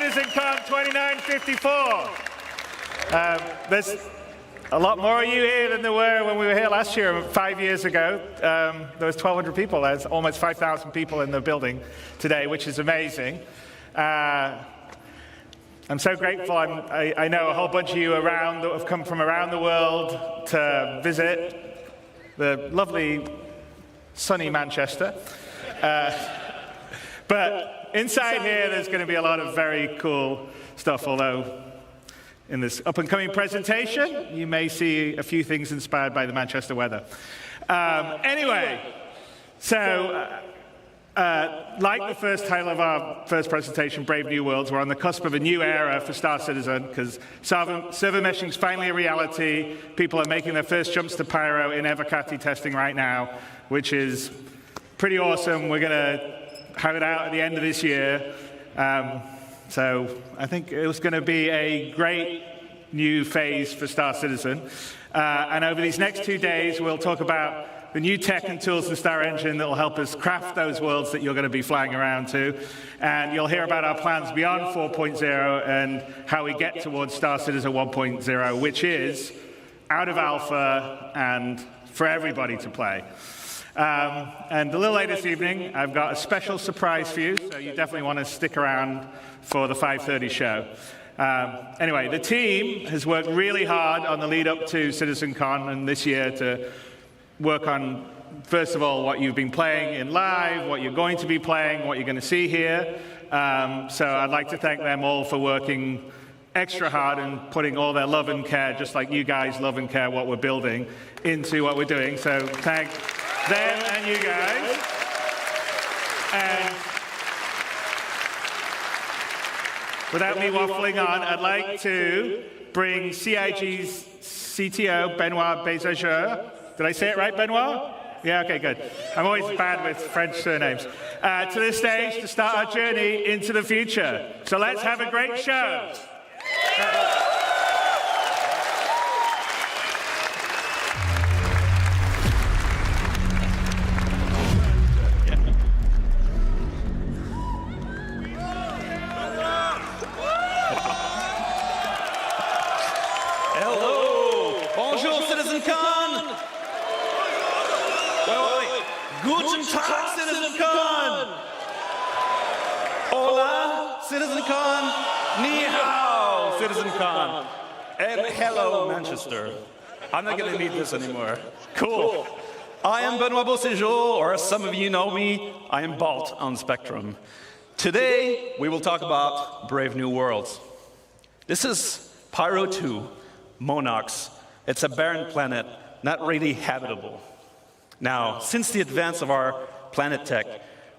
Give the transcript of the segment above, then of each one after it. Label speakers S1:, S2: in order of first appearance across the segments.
S1: CitizenCon 2954. There's a lot more of you here than there were when we were here last year, 5 years ago. There was 1,200 people. There's almost 5,000 people in the building today, which is amazing. I'm so grateful. I know a whole bunch of you around that have come from around the world to visit the lovely, sunny Manchester. But inside here, there's going to be a lot of very cool stuff, although in this up-and-coming presentation, you may see a few things inspired by the Manchester weather. Anyway, so like the first title of our first presentation, Brave New Worlds, we're on the cusp of a new era for Star Citizen because server meshing is finally a reality. People are making their first jumps to Pyro in Evocati testing right now, which is pretty awesome. We're going to have it out at the end of this year. So I think it was going to be a great new phase for Star Citizen. And over these next 2 days, we'll talk about the new tech and tools in Star Engine that will help us craft those worlds that you're going to be flying around to. And you'll hear about our plans beyond 4.0 and how we get towards Star Citizen 1.0, which is out of alpha and for everybody to play. And a little later this evening, I've got a special surprise for you, so you definitely want to stick around for the 5:30 show. Anyway, the team has worked really hard on the lead up to CitizenCon and this year to work on, first of all, what you've been playing in live, what you're going to be playing, what you're going to see here. So I'd like to thank them all for working extra hard and putting all their love and care, just like you guys love and care what we're building, into what we're doing. So thank them and you guys. And without me waffling on, I'd like to bring CIG's CTO, Benoit Bézageur. Did I say it right, Benoit? Yeah, okay, good. I'm always bad with French surnames. To the stage to start our journey into the future. So let's have a great show.
S2: Guten Tag, CitizenCon! Hola, CitizenCon! Ni hao, CitizenCon! And hello, Manchester. I'm not going to need this anymore. Cool. I am Benoit Beauséjour, or as some of you know me, I am Balt on Spectrum. Today, we will talk about Brave New Worlds. This is Pyro 2, Monox. It's a barren planet, not really habitable. Now, since the advance of our planet tech,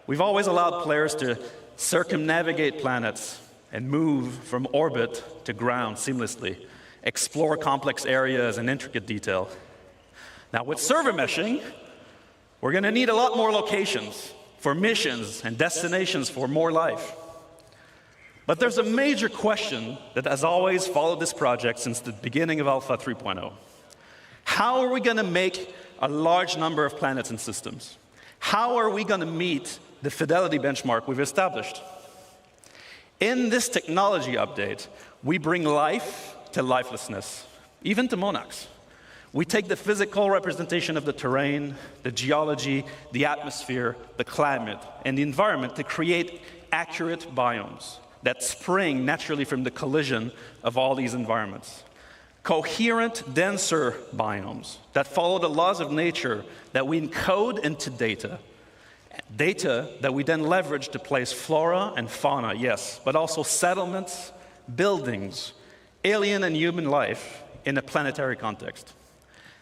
S2: we've always allowed players to circumnavigate planets and move from orbit to ground seamlessly, explore complex areas in intricate detail. Now, with server meshing, we're going to need a lot more locations for missions and destinations for more life. But there's a major question that has always followed this project since the beginning of Alpha 3.0. How are we going to make a large number of planets and systems? How are we going to meet the fidelity benchmark we've established? In this technology update, we bring life to lifelessness, even to Monox. We take the physical representation of the terrain, the geology, the atmosphere, the climate, and the environment to create accurate biomes that spring naturally from the collision of all these environments. Coherent, denser biomes that follow the laws of nature that we encode into data. Data that we then leverage to place flora and fauna, yes, but also settlements, buildings, alien and human life in a planetary context.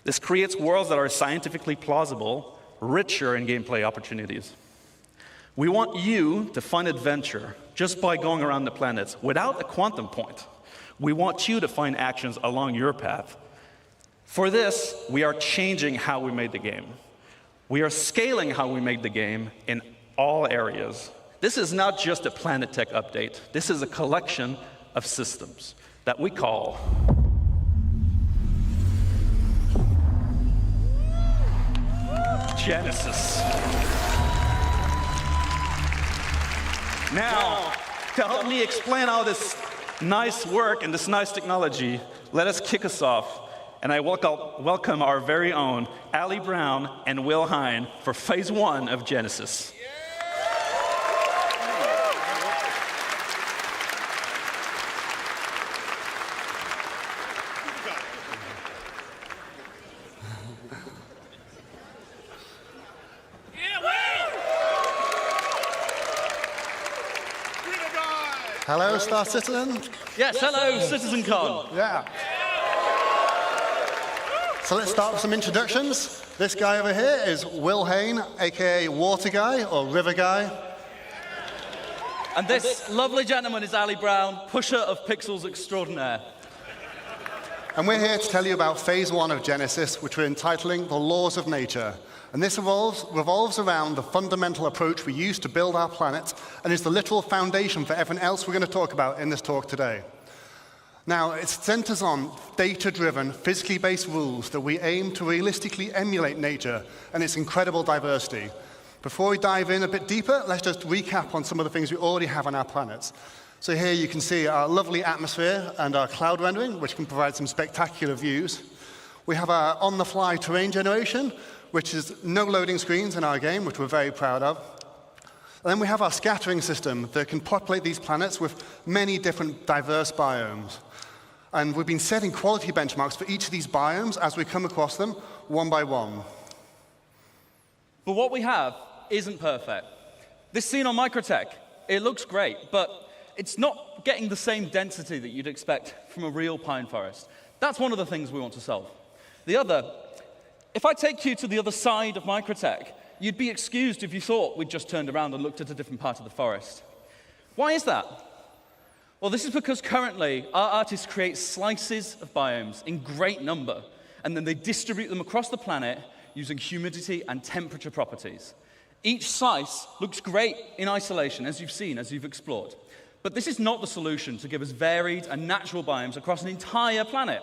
S2: This creates worlds that are scientifically plausible, richer in gameplay opportunities. We want you to find adventure just by going around the planets without a quantum point. We want you to find actions along your path. For this, we are changing how we made the game. We are scaling how we made the game in all areas. This is not just a Planet Tech update. This is a collection of systems that we call Genesis. Now, To help me explain all this nice work and this nice technology, let us kick us off. And I welcome our very own Ali Brown and Will Hine for phase 1 of Genesis.
S3: Hello, Star Citizen.
S2: Yes, hello, CitizenCon.
S3: Yeah. So let's start with some introductions. This guy over here is Will Hine, aka Water Guy or River Guy.
S4: And this lovely gentleman is Ali Brown, pusher of pixels extraordinaire.
S3: And we're here to tell you about phase 1 of Genesis, which we're entitling The Laws of Nature. And this revolves around the fundamental approach we use to build our planet and is the literal foundation for everything else we're going to talk about in this talk today. Now, it centers on data-driven, physically based rules that we aim to realistically emulate nature and its incredible diversity. Before we dive in a bit deeper, let's just recap on some of the things we already have on our planets. So here you can see our lovely atmosphere and our cloud rendering, which can provide some spectacular views. We have our on-the-fly terrain generation, which is no loading screens in our game, which we're very proud of. And then we have our scattering system that can populate these planets with many different diverse biomes. And we've been setting quality benchmarks for each of these biomes as we come across them one by one.
S4: But what we have isn't perfect. This scene on Microtech, it looks great, but it's not getting the same density that you'd expect from a real pine forest. That's one of the things we want to solve. The other, if I take you to the other side of Microtech, you'd be excused if you thought we'd just turned around and looked at a different part of the forest. Why is that? Well, this is because currently our artists create slices of biomes in great number, and then they distribute them across the planet using humidity and temperature properties. Each slice looks great in isolation, as you've seen, as you've explored. But this is not the solution to give us varied and natural biomes across an entire planet.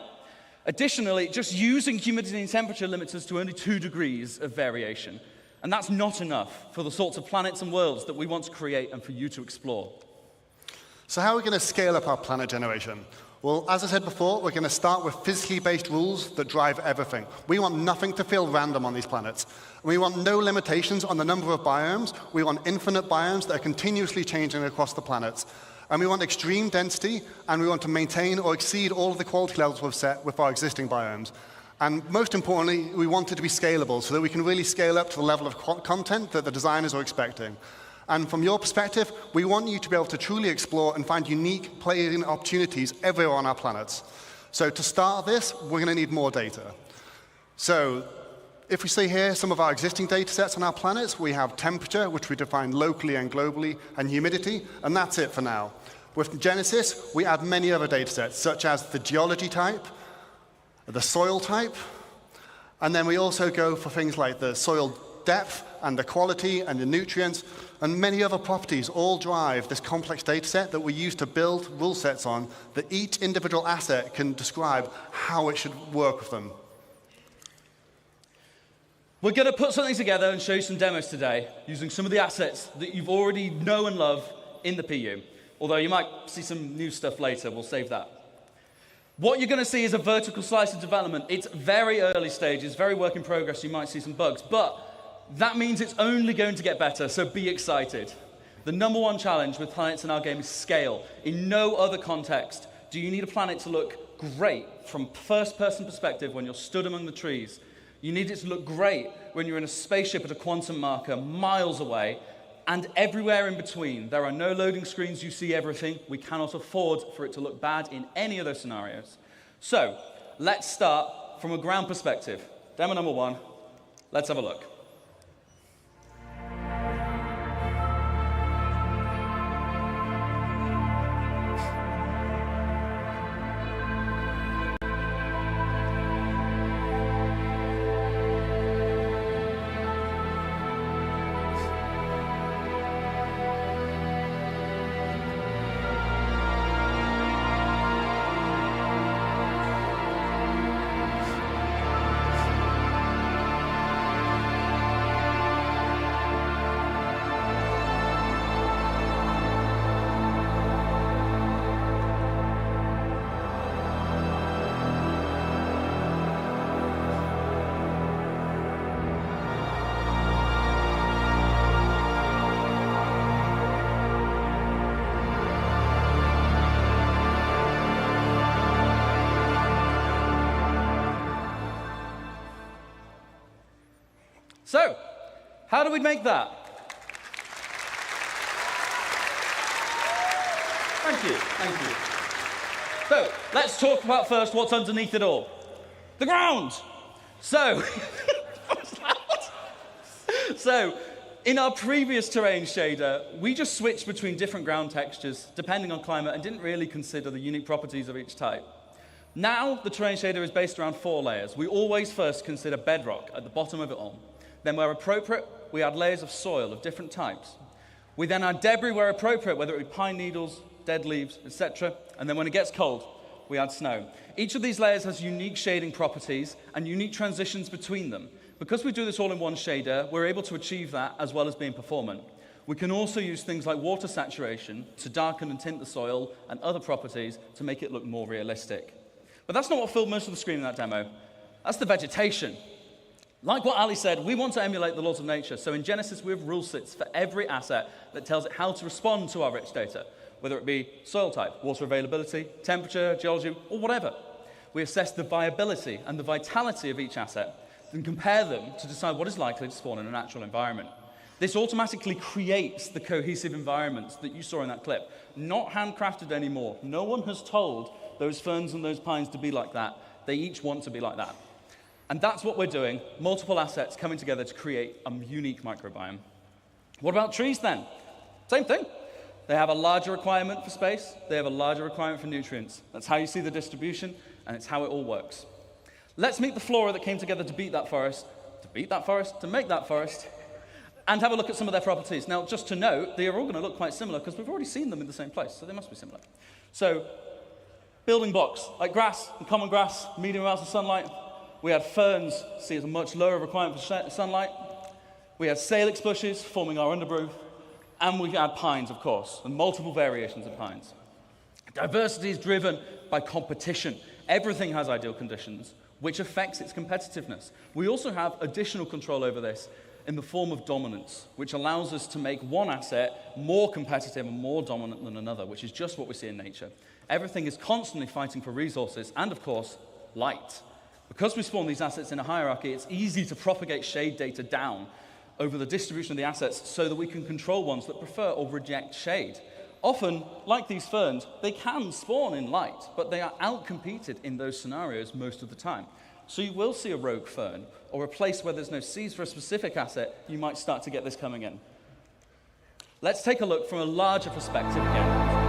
S4: Additionally, just using humidity and temperature limits us to only 2 degrees of variation. And that's not enough for the sorts of planets and worlds that we want to create and for you to explore.
S3: So how are we going to scale up our planet generation? Well, as I said before, we're going to start with physically based rules that drive everything. We want nothing to feel random on these planets. We want no limitations on the number of biomes. We want infinite biomes that are continuously changing across the planets. And we want extreme density, and we want to maintain or exceed all of the quality levels we've set with our existing biomes. And most importantly, we want it to be scalable so that we can really scale up to the level of content that the designers are expecting. And from your perspective, we want you to be able to truly explore and find unique playing opportunities everywhere on our planets. So to start this, we're going to need more data. So if we see here some of our existing data sets on our planets, we have temperature, which we define locally and globally, and humidity, and that's it for now. With Genesis, we add many other data sets, such as the geology type, the soil type, and then we also go for things like the soil depth and the quality and the nutrients, and many other properties all drive this complex data set that we use to build rule sets on that each individual asset can describe how it should work with them.
S4: We're going to put something together and show you some demos today using some of the assets that you've already know and love in the PU. Although you might see some new stuff later, we'll save that. What you're going to see is a vertical slice of development. It's very early stages, very work in progress, you might see some bugs, but that means it's only going to get better, so be excited. The number one challenge with planets in our game is scale. In no other context do you need a planet to look great from first-person perspective when you're stood among the trees. You need it to look great when you're in a spaceship at a quantum marker miles away, and everywhere in between. There are no loading screens, you see everything. We cannot afford for it to look bad in any of those scenarios. So, let's start from a ground perspective. Demo number 1, let's have a look. So, how do we make that? Thank you, thank you. So, let's talk about first what's underneath it all. The ground! So, in our previous terrain shader, we just switched between different ground textures depending on climate and didn't really consider the unique properties of each type. Now, the terrain shader is based around 4 layers. We always first consider bedrock at the bottom of it all. Then, where appropriate, we add layers of soil of different types. We then add debris where appropriate, whether it be pine needles, dead leaves, etc. And then when it gets cold, we add snow. Each of these layers has unique shading properties and unique transitions between them. Because we do this all in one shader, we're able to achieve that as well as being performant. We can also use things like water saturation to darken and tint the soil and other properties to make it look more realistic. But that's not what filled most of the screen in that demo. That's the vegetation. Like what Ali said, we want to emulate the laws of nature. So in Genesis, we have rule sets for every asset that tells it how to respond to our rich data, whether it be soil type, water availability, temperature, geology, or whatever. We assess the viability and the vitality of each asset and compare them to decide what is likely to spawn in a natural environment. This automatically creates the cohesive environments that you saw in that clip. Not handcrafted anymore. No one has told those ferns and those pines to be like that. They each want to be like that. And that's what we're doing, multiple assets coming together to create a unique microbiome. What about trees then? Same thing. They have a larger requirement for space. They have a larger requirement for nutrients. That's how you see the distribution, and it's how it all works. Let's meet the flora that came together to make that forest, and have a look at some of their properties. Now, just to note, they are all going to look quite similar because we've already seen them in the same place, so they must be similar. So, building blocks, like grass and common grass, medium amounts of sunlight. We had ferns, see it's a much lower requirement for sunlight. We had salix bushes forming our undergrowth. And we had pines, of course, and multiple variations of pines. Diversity is driven by competition. Everything has ideal conditions, which affects its competitiveness. We also have additional control over this in the form of dominance, which allows us to make one asset more competitive and more dominant than another, which is just what we see in nature. Everything is constantly fighting for resources and, of course, light. Because we spawn these assets in a hierarchy, it's easy to propagate shade data down over the distribution of the assets so that we can control ones that prefer or reject shade. Often, like these ferns, they can spawn in light, but they are outcompeted in those scenarios most of the time. So you will see a rogue fern, or a place where there's no seeds for a specific asset, you might start to get this coming in. Let's take a look from a larger perspective again.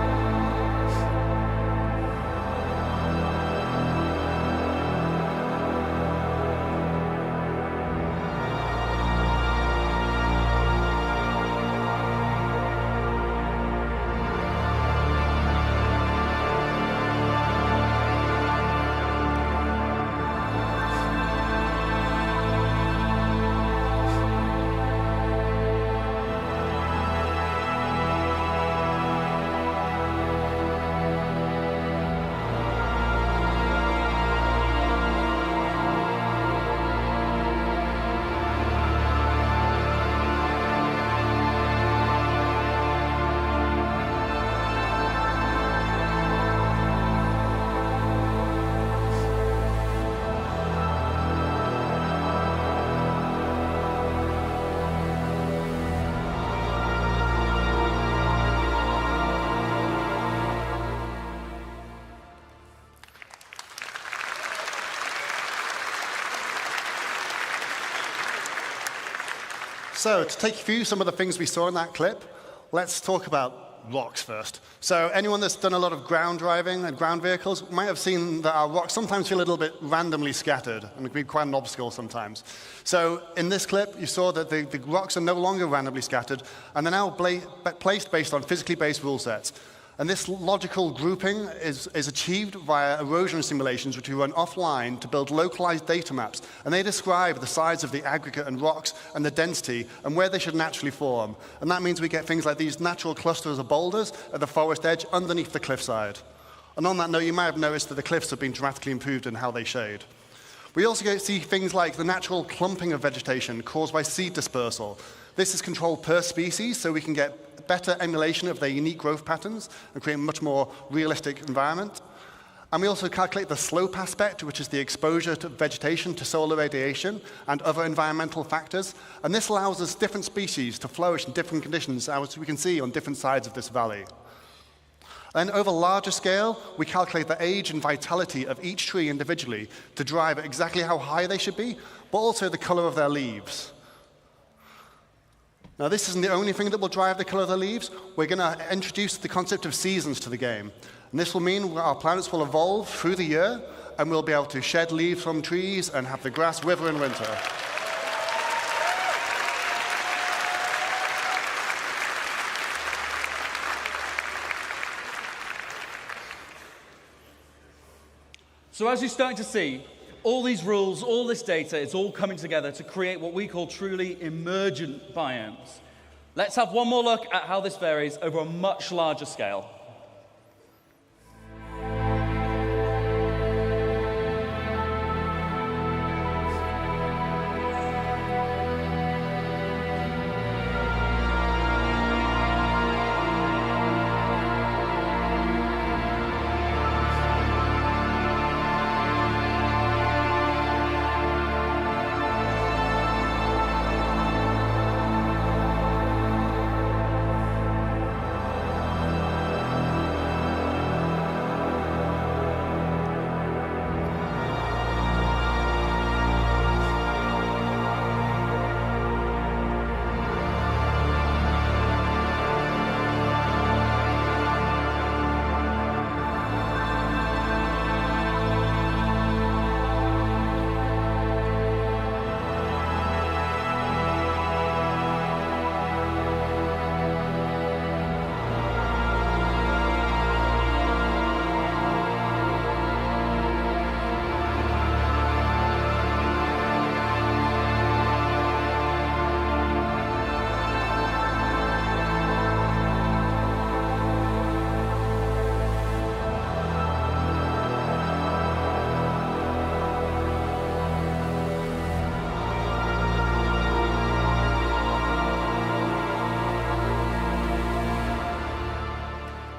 S3: So to take you through some of the things we saw in that clip, let's talk about rocks first. So anyone that's done a lot of ground driving and ground vehicles might have seen that our rocks sometimes feel a little bit randomly scattered, and it can be quite an obstacle sometimes. So in this clip, you saw that the rocks are no longer randomly scattered, and they're now placed based on physically based rule sets. And this logical grouping is achieved via erosion simulations, which we run offline to build localized data maps. And they describe the size of the aggregate and rocks and the density and where they should naturally form. And that means we get things like these natural clusters of boulders at the forest edge underneath the cliffside. And on that note, you might have noticed that the cliffs have been dramatically improved in how they shade. We also see things like the natural clumping of vegetation caused by seed dispersal. This is controlled per species, so we can get better emulation of their unique growth patterns and create a much more realistic environment. And we also calculate the slope aspect, which is the exposure to vegetation to solar radiation and other environmental factors. And this allows us different species to flourish in different conditions, as we can see on different sides of this valley. Then over larger scale, we calculate the age and vitality of each tree individually to drive exactly how high they should be, but also the color of their leaves. Now, this isn't the only thing that will drive the color of the leaves. We're going to introduce the concept of seasons to the game. And this will mean our planets will evolve through the year, and we'll be able to shed leaves from trees and have the grass wither in winter.
S4: So as you're starting to see, all these rules, all this data, it's all coming together to create what we call truly emergent biomes. Let's have one more look at how this varies over a much larger scale.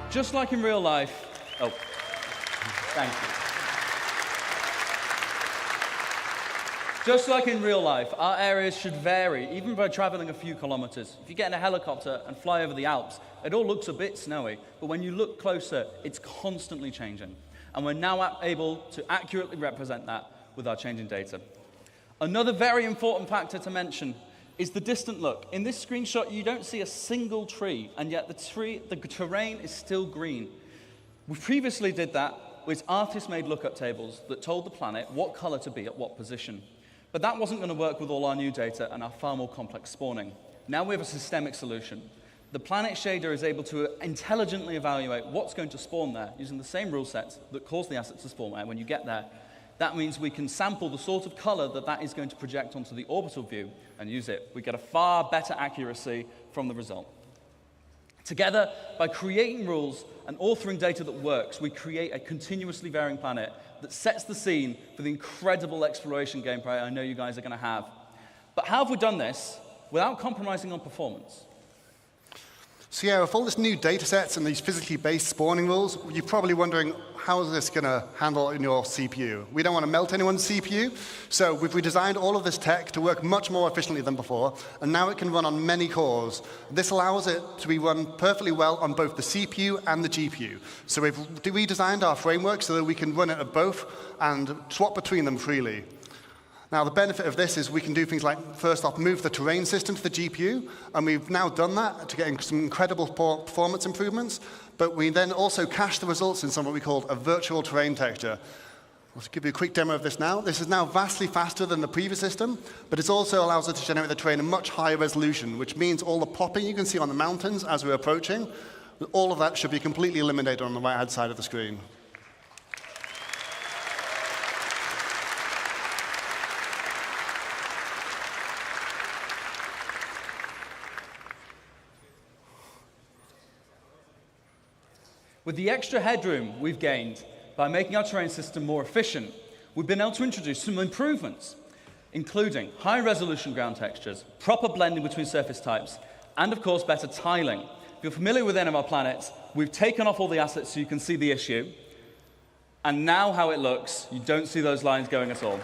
S4: Just like in real life, thank you. Just like in real life, our areas should vary, even by traveling a few kilometers. If you get in a helicopter and fly over the Alps, it all looks a bit snowy, but when you look closer, it's constantly changing. And we're now able to accurately represent that with our changing data. Another very important factor to mention is the distant look. In this screenshot, you don't see a single tree, and yet the terrain is still green. We previously did that with artist-made lookup tables that told the planet what color to be at what position. But that wasn't going to work with all our new data and our far more complex spawning. Now we have a systemic solution. The planet shader is able to intelligently evaluate what's going to spawn there using the same rule sets that cause the assets to spawn there when you get there. That means we can sample the sort of color that is going to project onto the orbital view and use it. We get a far better accuracy from the result. Together, by creating rules and authoring data that works, we create a continuously varying planet that sets the scene for the incredible exploration gameplay I know you guys are going to have. But how have we done this without compromising on performance?
S3: So yeah, with all this new data sets and these physically based spawning rules, you're probably wondering, how is this going to handle in your CPU? We don't want to melt anyone's CPU, so we've redesigned all of this tech to work much more efficiently than before, and now it can run on many cores. This allows it to be run perfectly well on both the CPU and the GPU. So we've redesigned our framework so that we can run it at both and swap between them freely. Now, the benefit of this is we can do things like, first off, move the terrain system to the GPU, and we've now done that to get some incredible performance improvements, but we then also cache the results in something we call a virtual terrain texture. I'll give you a quick demo of this now. This is now vastly faster than the previous system, but it also allows us to generate the terrain in much higher resolution, which means all the popping you can see on the mountains as we're approaching, all of that should be completely eliminated on the right-hand side of the screen.
S4: With the extra headroom we've gained by making our terrain system more efficient, we've been able to introduce some improvements, including high-resolution ground textures, proper blending between surface types, and, of course, better tiling. If you're familiar with any of our planets, we've taken off all the assets so you can see the issue, And now how it looks, you don't see those lines going at all.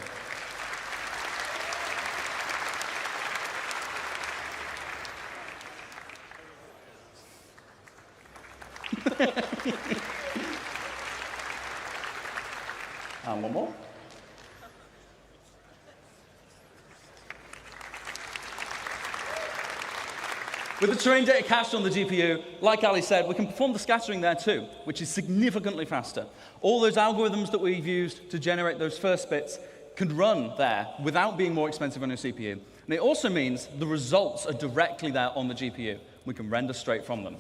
S4: And one more. With the terrain data cached on the GPU, like Ali said, we can perform the scattering there too, which is significantly faster. All those algorithms that we've used to generate those first bits can run there without being more expensive on your CPU. And it also means the results are directly there on the GPU. We can render straight from them.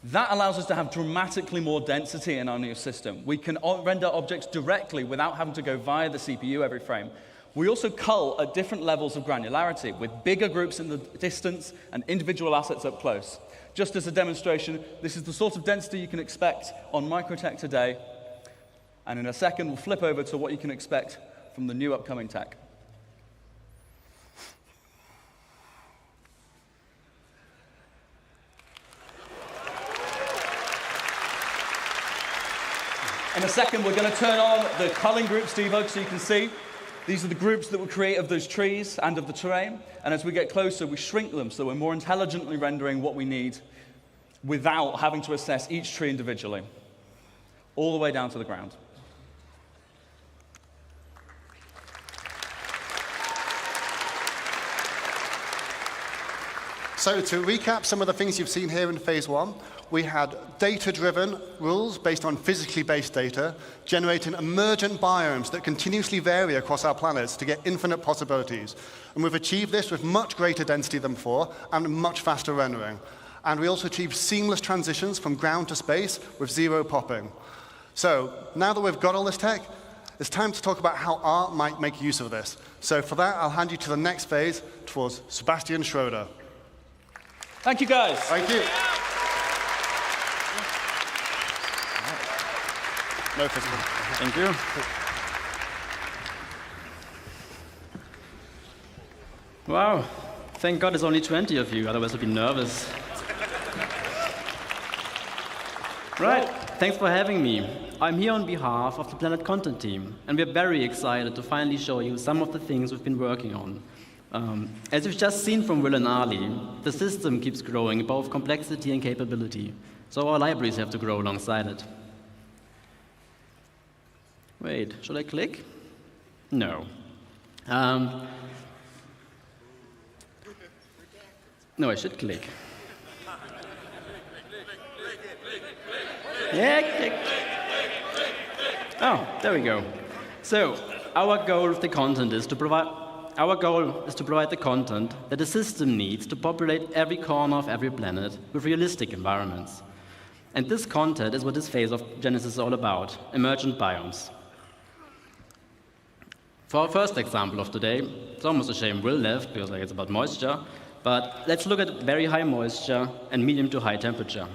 S4: That allows us to have dramatically more density in our new system. We can render objects directly without having to go via the CPU every frame. We also cull at different levels of granularity, with bigger groups in the distance and individual assets up close. Just as a demonstration, this is the sort of density you can expect on Microtech today. And in a second, we'll flip over to what you can expect from the new upcoming tech. In a second, we're going to turn on the culling groups debug so you can see. These are the groups that we create of those trees and of the terrain. And as we get closer, we shrink them so we're more intelligently rendering what we need without having to assess each tree individually, all the way down to the ground.
S3: So to recap some of the things you've seen here in phase one, we had data-driven rules based on physically based data, generating emergent biomes that continuously vary across our planets to get infinite possibilities. And we've achieved this with much greater density than before and much faster rendering. And we also achieved seamless transitions from ground to space with zero popping. So now that we've got all this tech, it's time to talk about how art might make use of this. So for that, I'll hand you to the next phase towards Sebastian Schroeder.
S4: Thank you, guys.
S3: Thank you. No physical.
S5: Thank you. Wow, thank God there's only 20 of you, otherwise I'd be nervous. Right, thanks for having me. I'm here on behalf of the Planet Content team, and we're very excited to finally show you some of the things we've been working on. As you've just seen from Will and Ali, the system keeps growing in both complexity and capability, so our libraries have to grow alongside it. Wait, should I click? No. No, I should click. Yeah, click. Oh, there we go. So, our goal of the content is to provide the content that the system needs to populate every corner of every planet with realistic environments. And this content is what this phase of Genesis is all about, emergent biomes. For our first example of today, it's almost a shame Will left because it's about moisture, but let's look at very high moisture and medium to high temperature.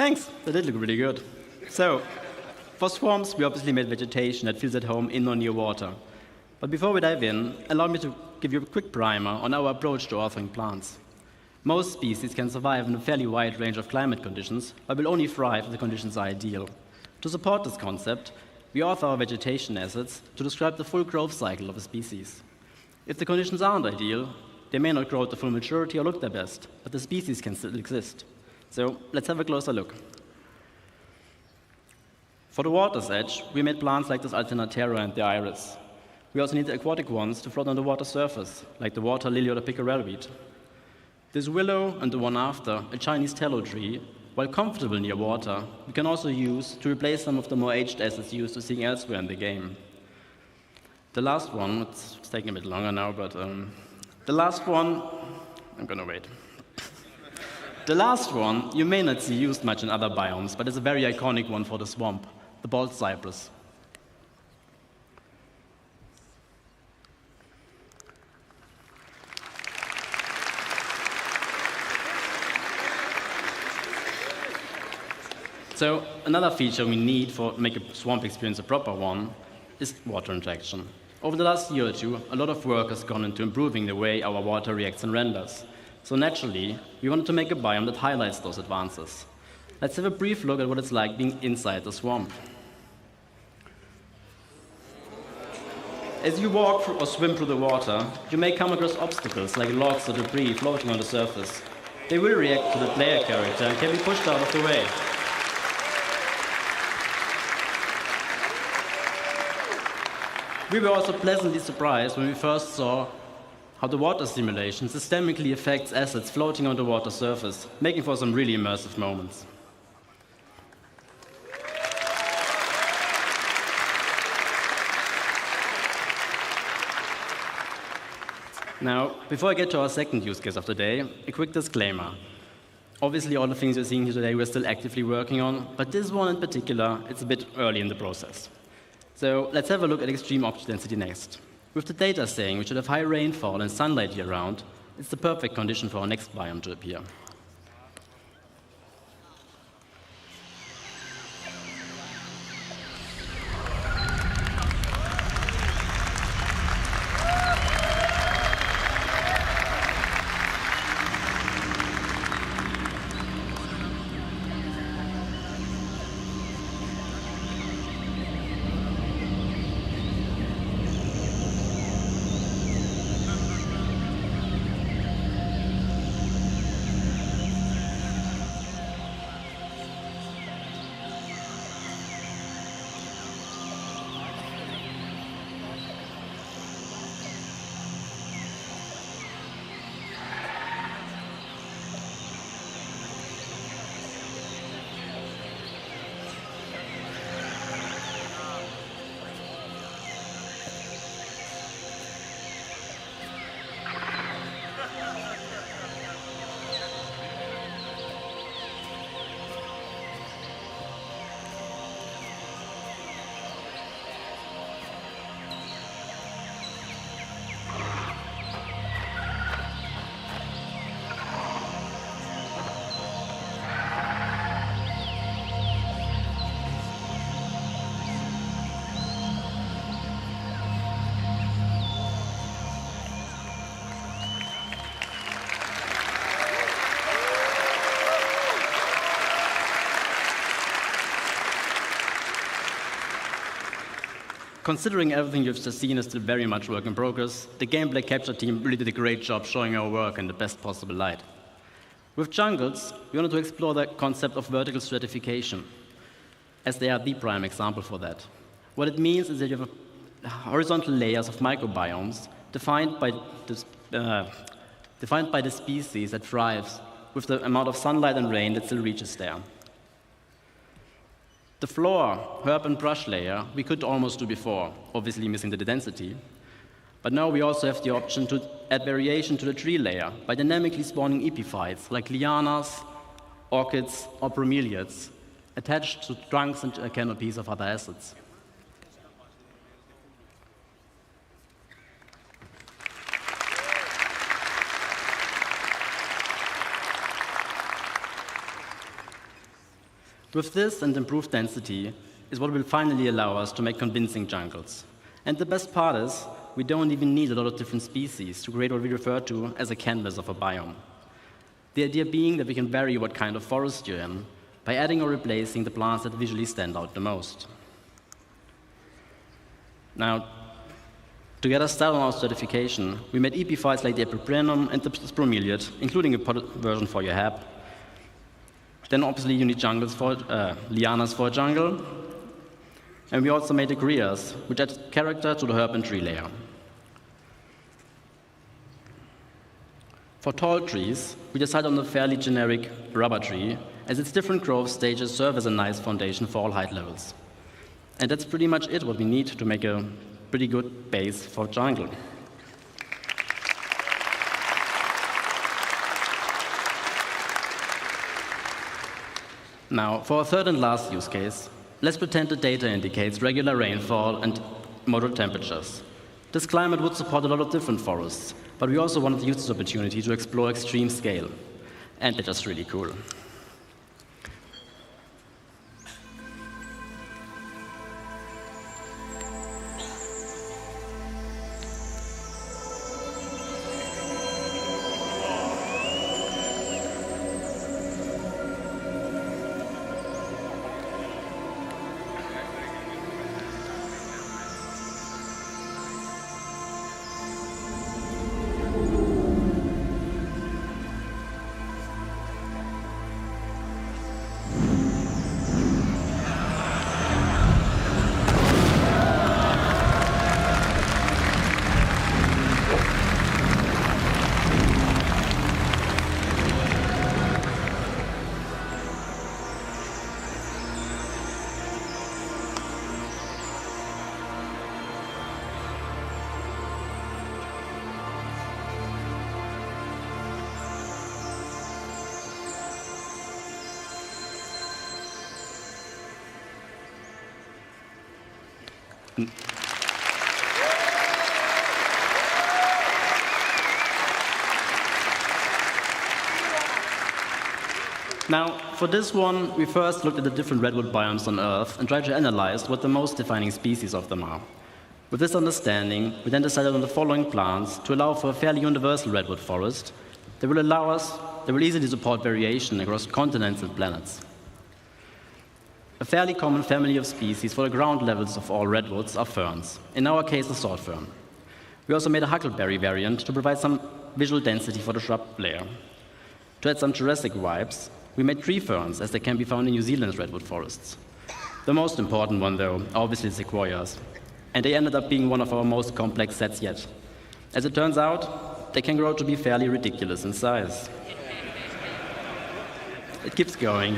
S5: Thanks, that did look really good. So, for swarms, we obviously made vegetation that feels at home in or near water. But before we dive in, allow me to give you a quick primer on our approach to authoring plants. Most species can survive in a fairly wide range of climate conditions, but will only thrive if the conditions are ideal. To support this concept, we author our vegetation assets to describe the full growth cycle of a species. If the conditions aren't ideal, they may not grow to full maturity or look their best, but the species can still exist. So let's have a closer look. For the water's edge, we made plants like this Alternatera and the iris. We also need the aquatic ones to float on the water surface, like the water lily or the pickerel weed. This willow and the one after, a Chinese tallow tree, while comfortable near water, we can also use to replace some of the more aged assets used to seeing elsewhere in the game. The last one, it's taking a bit longer now, but the last one, I'm gonna wait. The last one you may not see used much in other biomes, but it's a very iconic one for the swamp, the bald cypress. So another feature we need to make a swamp experience a proper one is water interaction. Over the last year or two, a lot of work has gone into improving the way our water reacts and renders. So naturally, we wanted to make a biome that highlights those advances. Let's have a brief look at what it's like being inside the swamp. As you walk or swim through the water, you may come across obstacles like logs or debris floating on the surface. They will react to the player character and can be pushed out of the way. We were also pleasantly surprised when we first saw how the water simulation systemically affects assets floating on the water surface, making for some really immersive moments. Now, before I get to our second use case of the day, a quick disclaimer. Obviously, all the things you're seeing here today we're still actively working on, but this one in particular, it's a bit early in the process. So let's have a look at extreme object density next. With the data saying we should have high rainfall and sunlight year-round, it's the perfect condition for our next biome to appear. Considering everything you've just seen is still very much work in progress, the gameplay capture team really did a great job showing our work in the best possible light. With jungles, we wanted to explore the concept of vertical stratification, as they are the prime example for that. What it means is that you have horizontal layers of microbiomes defined by the species that thrives with the amount of sunlight and rain that still reaches there. The floor, herb, and brush layer we could almost do before, obviously missing the density. But now we also have the option to add variation to the tree layer by dynamically spawning epiphytes like lianas, orchids, or bromeliads attached to trunks and canopies of other assets. With this and improved density is what will finally allow us to make convincing jungles. And the best part is, we don't even need a lot of different species to create what we refer to as a canvas of a biome. The idea being that we can vary what kind of forest you're in by adding or replacing the plants that visually stand out the most. Now, to get us started on our certification, we made EP files like the Epiprenum and the Bromeliad, including a version for your app. Then obviously you need jungles for, lianas for a jungle. And we also made the crears, which add character to the herb and tree layer. For tall trees, we decided on a fairly generic rubber tree, as its different growth stages serve as a nice foundation for all height levels. And that's pretty much it, what we need to make a pretty good base for jungle. Now, for our third and last use case, let's pretend the data indicates regular rainfall and moderate temperatures. This climate would support a lot of different forests, but we also wanted to use this opportunity to explore extreme scale. And they're just really cool. Now, for this one, we first looked at the different redwood biomes on Earth and tried to analyze what the most defining species of them are. With this understanding, we then decided on the following plants to allow for a fairly universal redwood forest that will easily support variation across continents and planets. A fairly common family of species for the ground levels of all redwoods are ferns, in our case a sword fern. We also made a huckleberry variant to provide some visual density for the shrub layer. To add some Jurassic vibes, we made tree ferns, as they can be found in New Zealand's redwood forests. The most important one, though, are obviously sequoias, and they ended up being one of our most complex sets yet. As it turns out, they can grow to be fairly ridiculous in size. It keeps going.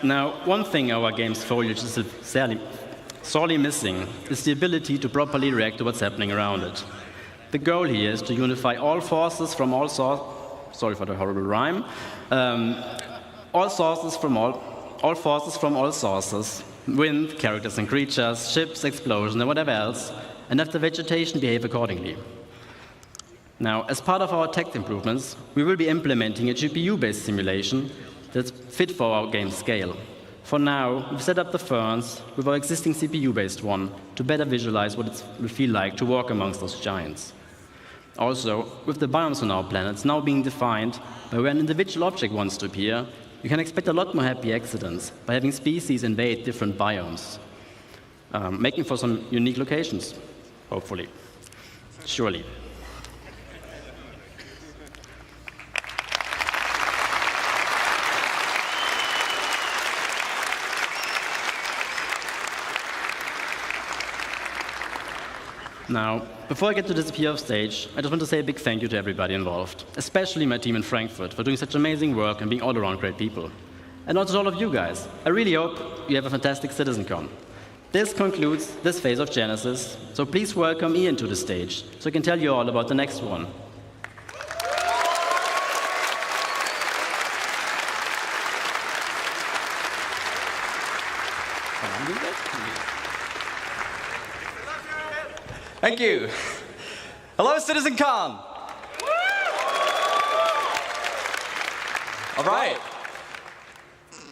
S5: Now, one thing our game's foliage is sorely missing is the ability to properly react to what's happening around it. The goal here is to unify all forces from all sorry for the horrible rhyme, all forces from all sources, wind, characters and creatures, ships, explosions, and whatever else, and have the vegetation behave accordingly. Now, as part of our tech improvements, we will be implementing a GPU-based simulation that's fit for our game scale. For now, we've set up the ferns with our existing CPU-based one to better visualize what it will feel like to walk amongst those giants. Also, with the biomes on our planets now being defined by where an individual object wants to appear, you can expect a lot more happy accidents by having species invade different biomes, making for some unique locations, hopefully. Surely. Now, before I get to disappear off stage, I just want to say a big thank you to everybody involved, especially my team in Frankfurt for doing such amazing work and being all around great people. And also to all of you guys. I really hope you have a fantastic CitizenCon. This concludes this phase of Genesis, so please welcome Ian to the stage so I can tell you all about the next one. Can I do that?
S4: Thank you. Hello, CitizenCon. All right.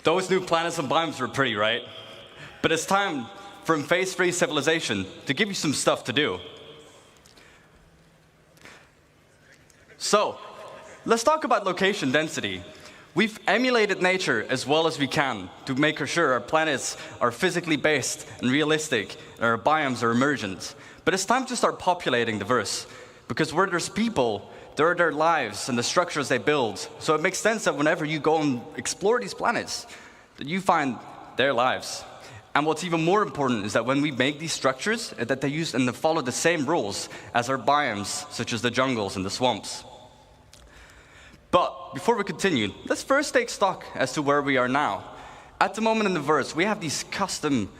S4: Those new planets and biomes were pretty, right? But it's time for phase-free civilization to give you some stuff to do. So, let's talk about location density. We've emulated nature as well as we can to make sure our planets are physically based and realistic, and our biomes are emergent. But it's time to start populating the verse, because where there's people, there are their lives and the structures they build. So it makes sense that whenever you go and explore these planets, that you find their lives. And what's even more important is that when we make these structures, that they use and they follow the same rules as our biomes, such as the jungles and the swamps. But before we continue, let's first take stock as to where we are now. At the moment in the verse, we have these custom,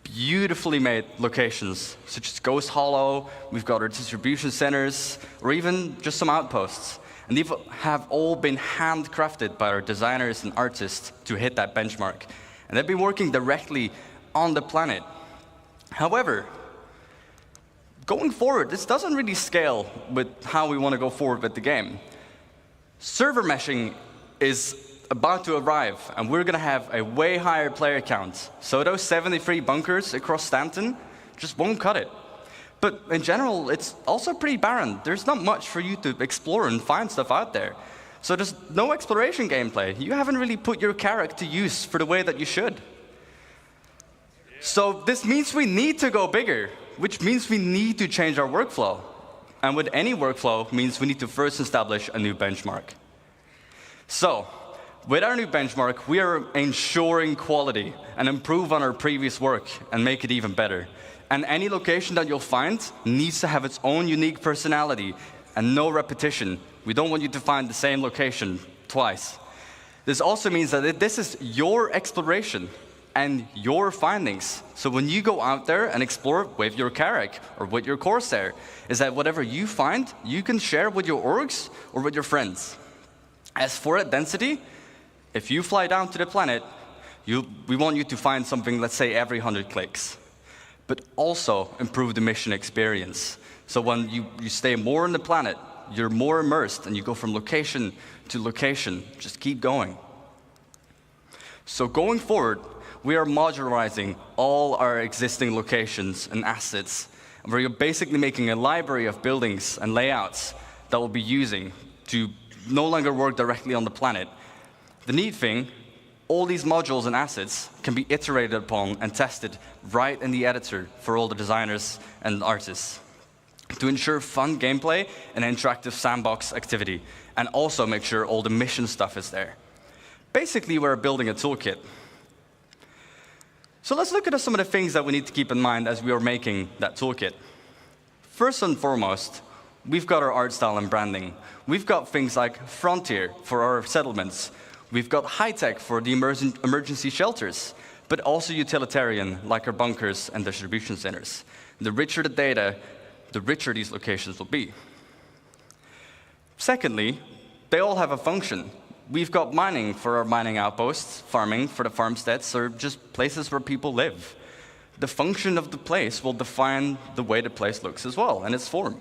S4: beautifully made locations, such as Ghost Hollow, we've got our distribution centers, or even just some outposts. And these have all been handcrafted by our designers and artists to hit that benchmark. And they've been working directly on the planet. However, going forward, this doesn't really scale with how we want to go forward with the game. Server meshing is about to arrive, and we're going to have a way higher player count. So those 73 bunkers across Stanton just won't cut it. But in general, it's also pretty barren. There's not much for you to explore and find stuff out there. So there's no exploration gameplay. You haven't really put your character to use for the way that you should. So this means we need to go bigger, which means we need to change our workflow. And with any workflow means we need to first establish a new benchmark. So, with our new benchmark, we are ensuring quality and improve on our previous work and make it even better. And any location that you'll find needs to have its own unique personality and no repetition. We don't want you to find the same location twice. This also means that this is your exploration and your findings. So when you go out there and explore with your Carrack or with your Corsair, is that whatever you find, you can share with your orgs or with your friends. As for that density, if you fly down to the planet, we want you to find something, let's say, every 100 clicks. But also improve the mission experience. So when you stay more on the planet, you're more immersed and you go from location to location. Just keep going. So going forward, we are modularizing all our existing locations and assets. And we're basically making a library of buildings and layouts that we'll be using to no longer work directly on the planet. The neat thing, all these modules and assets can be iterated upon and tested right in the editor for all the designers and artists to ensure fun gameplay and interactive sandbox activity, and also make sure all the mission stuff is there. Basically, we're building a toolkit. So let's look at some of the things that we need to keep in mind as we are making that toolkit. First and foremost, we've got our art style and branding. We've got things like Frontier for our settlements. We've got high-tech for the emergency shelters, but also utilitarian, like our bunkers and distribution centers. The richer the data, the richer these locations will be. Secondly, they all have a function. We've got mining for our mining outposts, farming for the farmsteads, or just places where people live. The function of the place will define the way the place looks as well, and its form.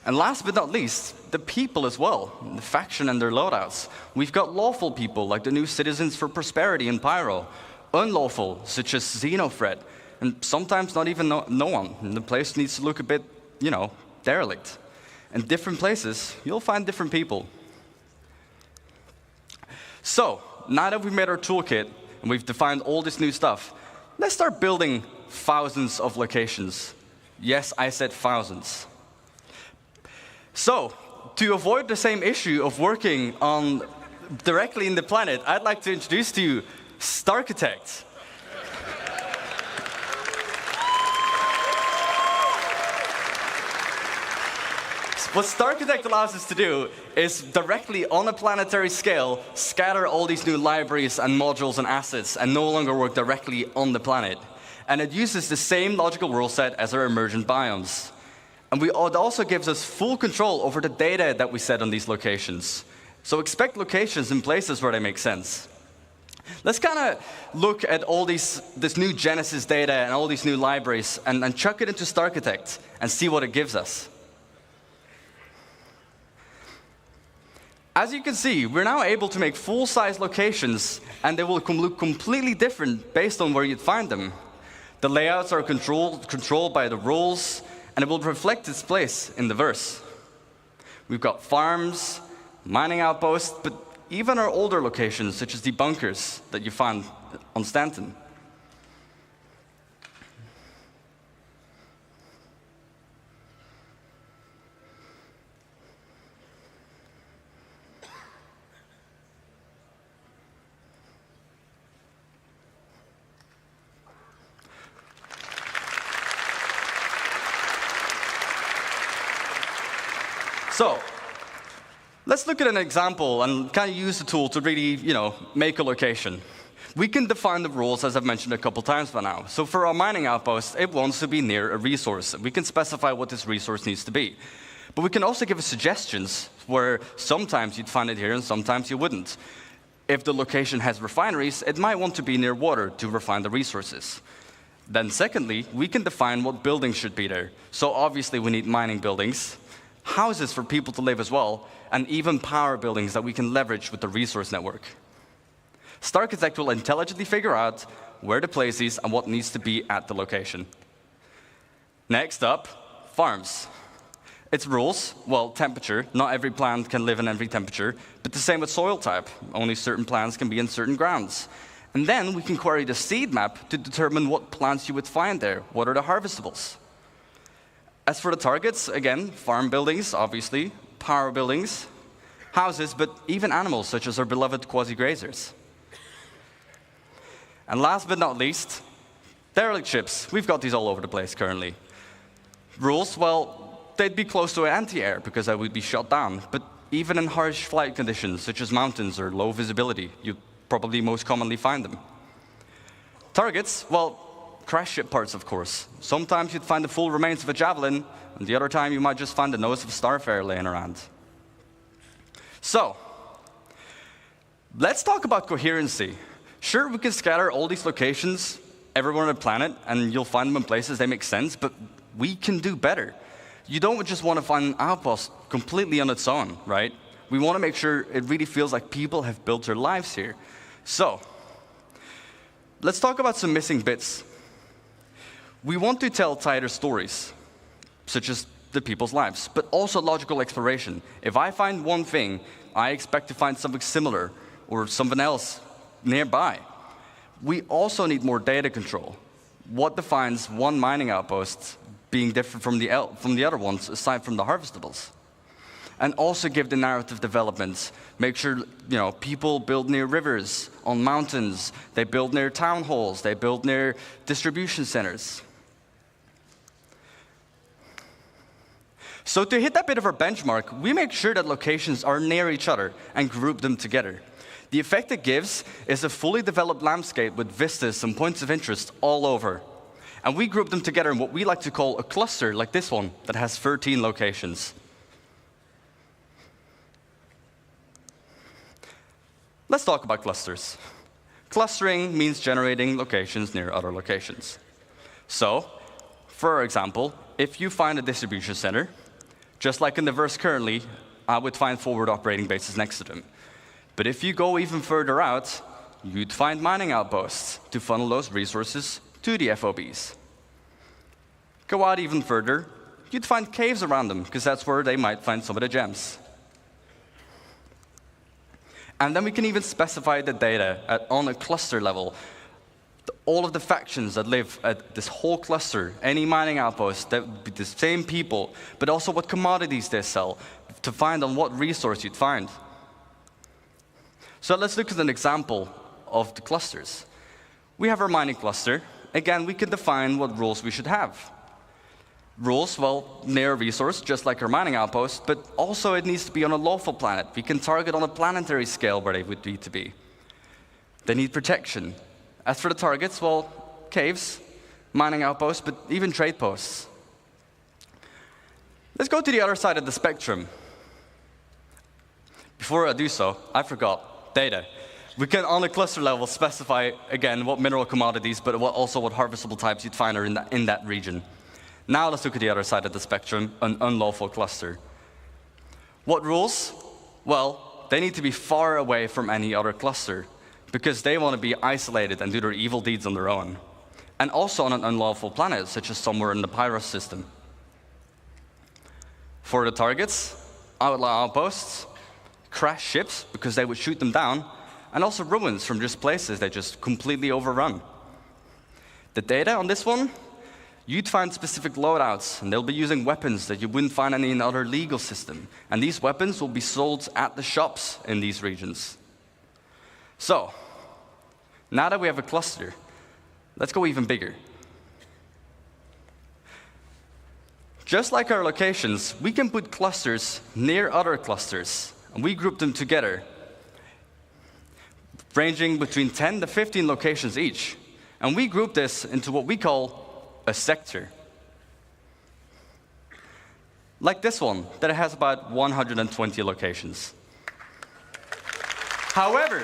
S4: And last but not least, the people as well, the faction and their loadouts. We've got lawful people, like the new Citizens for Prosperity in Pyro, unlawful, such as Xenofred, and sometimes not even no one. And the place needs to look a bit, derelict. In different places, you'll find different people. So, now that we've made our toolkit and we've defined all this new stuff, let's start building thousands of locations. Yes, I said thousands. So, to avoid the same issue of working on directly in the planet, I'd like to introduce to you SUSCRITETE. What SUSCRITETE allows us to do is directly on a planetary scale scatter all these new libraries and modules and assets and no longer work directly on the planet. And it uses the same logical rule set as our emergent biomes. And it also gives us full control over the data that we set on these locations. So expect locations in places where they make sense.
S6: Let's kind of look at all this new Genesis data and all these new libraries and chuck it into SUSCRITETE and see what it gives us. As you can see, we're now able to make full-size locations, and they will look completely different based on where you'd find them. The layouts are controlled by the rules, and it will reflect its place in the verse. We've got farms, mining outposts, but even our older locations, such as the bunkers that you found on Stanton. So, let's look at an example and kind of use the tool to really, make a location. We can define the rules, as I've mentioned a couple times by now. So for our mining outpost, it wants to be near a resource. We can specify what this resource needs to be. But we can also give it suggestions where sometimes you'd find it here and sometimes you wouldn't. If the location has refineries, it might want to be near water to refine the resources. Then secondly, we can define what buildings should be there. So obviously we need mining buildings, houses for people to live as well, and even power buildings that we can leverage with the resource network. SUSCRITETE will intelligently figure out where to place these and what needs to be at the location. Next up, farms. Its rules, well, temperature. Not every plant can live in every temperature, but the same with soil type. Only certain plants can be in certain grounds. And then we can query the seed map to determine what plants you would find there. What are the harvestables? As for the targets, again, farm buildings, obviously, power buildings, houses, but even animals, such as our beloved quasi-grazers. And last but not least, derelict ships. We've got these all over the place currently. Rules, well, they'd be close to anti-air because I would be shot down, but even in harsh flight conditions, such as mountains or low visibility, you'd probably most commonly find them. Targets, well, crash ship parts, of course. Sometimes you'd find the full remains of a javelin, and the other time you might just find the nose of a starfarer laying around. So, let's talk about coherency. Sure, we can scatter all these locations everywhere on the planet, and you'll find them in places they make sense, but we can do better. You don't just want to find an outpost completely on its own, right? We want to make sure it really feels like people have built their lives here. So, let's talk about some missing bits. We want to tell tighter stories, such as the people's lives, but also logical exploration. If I find one thing, I expect to find something similar or something else nearby. We also need more data control. What defines one mining outpost being different from the other ones, aside from the harvestables? And also give the narrative development. Make sure people build near rivers, on mountains, they build near town halls, they build near distribution centers. So to hit that bit of our benchmark, we make sure that locations are near each other and group them together. The effect it gives is a fully developed landscape with vistas and points of interest all over. And we group them together in what we like to call a cluster, like this one, that has 13 locations. Let's talk about clusters. Clustering means generating locations near other locations. So, for example, if you find a distribution center, just like in the verse currently, I would find forward operating bases next to them. But if you go even further out, you'd find mining outposts to funnel those resources to the FOBs. Go out even further, you'd find caves around them, because that's where they might find some of the gems. And then we can even specify the data on a cluster level. All of the factions that live at this whole cluster, any mining outpost, that would be the same people, but also what commodities they sell, to find on what resource you'd find. So let's look at an example of the clusters. We have our mining cluster. Again, we can define what rules we should have. Rules, well, near a resource, just like our mining outpost, but also it needs to be on a lawful planet. We can target on a planetary scale where they would need to be. They need protection. As for the targets, well, caves, mining outposts, but even trade posts. Let's go to the other side of the spectrum. Before I do so, I forgot data. We can, on a cluster level, specify, again, what mineral commodities, but also what harvestable types you'd find are in that region. Now let's look at the other side of the spectrum, an unlawful cluster. What rules? Well, they need to be far away from any other cluster, because they want to be isolated and do their evil deeds on their own. And also on an unlawful planet, such as somewhere in the Pyros system. For the targets, outlaw outposts, crash ships, because they would shoot them down, and also ruins from just places they just completely overrun. The data on this one, you'd find specific loadouts, and they'll be using weapons that you wouldn't find in any other legal system. And these weapons will be sold at the shops in these regions. So, now that we have a cluster, let's go even bigger. Just like our locations, we can put clusters near other clusters, and we group them together, ranging between 10 to 15 locations each. And we group this into what we call a sector. Like this one, that has about 120 locations. However,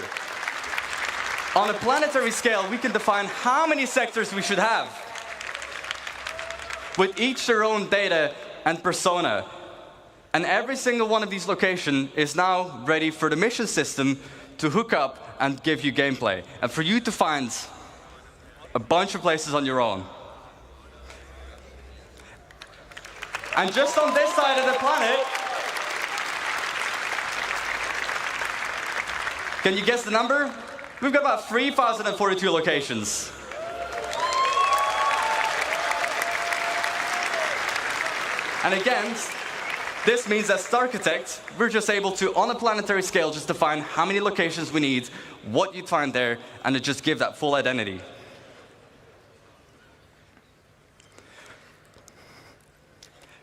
S6: on a planetary scale, we can define how many sectors we should have, with each their own data and persona. And every single one of these locations is now ready for the mission system to hook up and give you gameplay, and for you to find a bunch of places on your own. And just on this side of the planet, can you guess the number? We've got about 3,042 locations. And again, this means as SUSCRITETE, we're just able to, on a planetary scale, just define how many locations we need, what you'd find there, and to just give that full identity.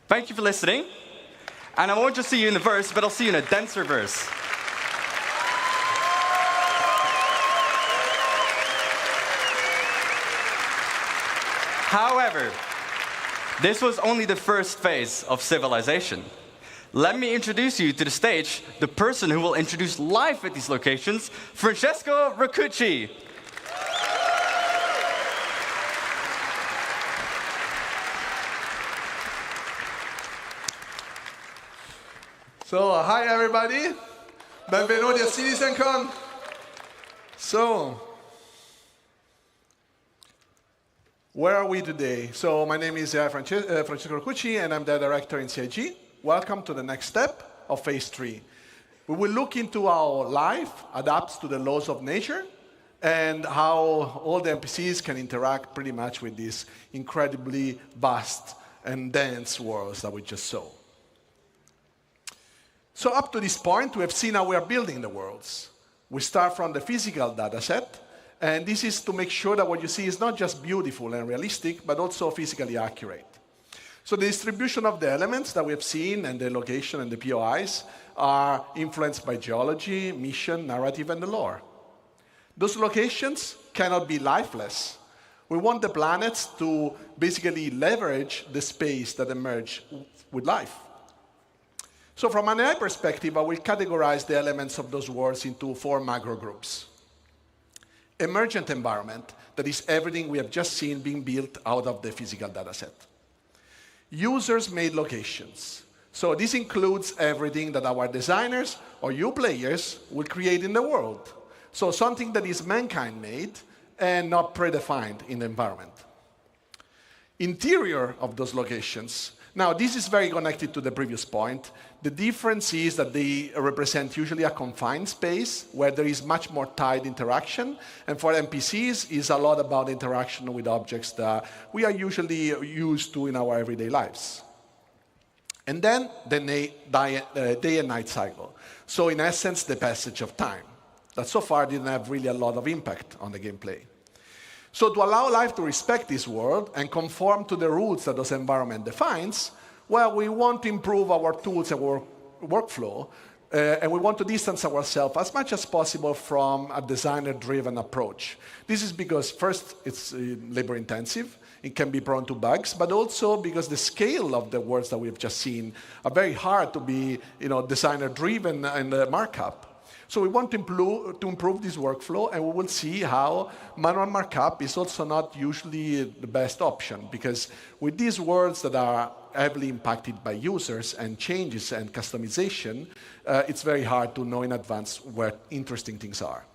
S6: Thank you for listening. And I won't just see you in the verse, but I'll see you in a denser verse. However, this was only the first phase of civilization. Let me introduce you to the stage, the person who will introduce life at these locations, Francesco Raccucci.
S7: So, hi everybody. Benvenuti a CitizenCon. So, where are we today? So, my name is Francesco Raccucci, and I'm the director in CIG. Welcome to the next step of phase 3. We will look into how life adapts to the laws of nature and how all the NPCs can interact pretty much with these incredibly vast and dense worlds that we just saw. So up to this point, we have seen how we are building the worlds. We start from the physical data set, and this is to make sure that what you see is not just beautiful and realistic, but also physically accurate. So the distribution of the elements that we have seen and the location and the POIs are influenced by geology, mission, narrative, and the lore. Those locations cannot be lifeless. We want the planets to basically leverage the space that emerge with life. So from an AI perspective, I will categorize the elements of those worlds into 4 macro groups. Emergent environment, that is everything we have just seen being built out of the physical data set. Users-made locations. So this includes everything that our designers or you players will create in the world. So something that is mankind-made and not predefined in the environment. Interior of those locations. Now, this is very connected to the previous point. The difference is that they represent usually a confined space where there is much more tight interaction. And for NPCs, it's a lot about interaction with objects that we are usually used to in our everyday lives. And then the day and night cycle. So in essence, the passage of time. That so far didn't have really a lot of impact on the gameplay. So to allow life to respect this world and conform to the rules that this environment defines, well, we want to improve our tools and workflow, and we want to distance ourselves as much as possible from a designer-driven approach. This is because, first, it's labor-intensive. It can be prone to bugs, but also because the scale of the worlds that we've just seen are very hard to be designer-driven in the markup. So we want to improve this workflow, and we will see how manual markup is also not usually the best option, because with these words that are heavily impacted by users and changes and customization, it's very hard to know in advance where interesting things are.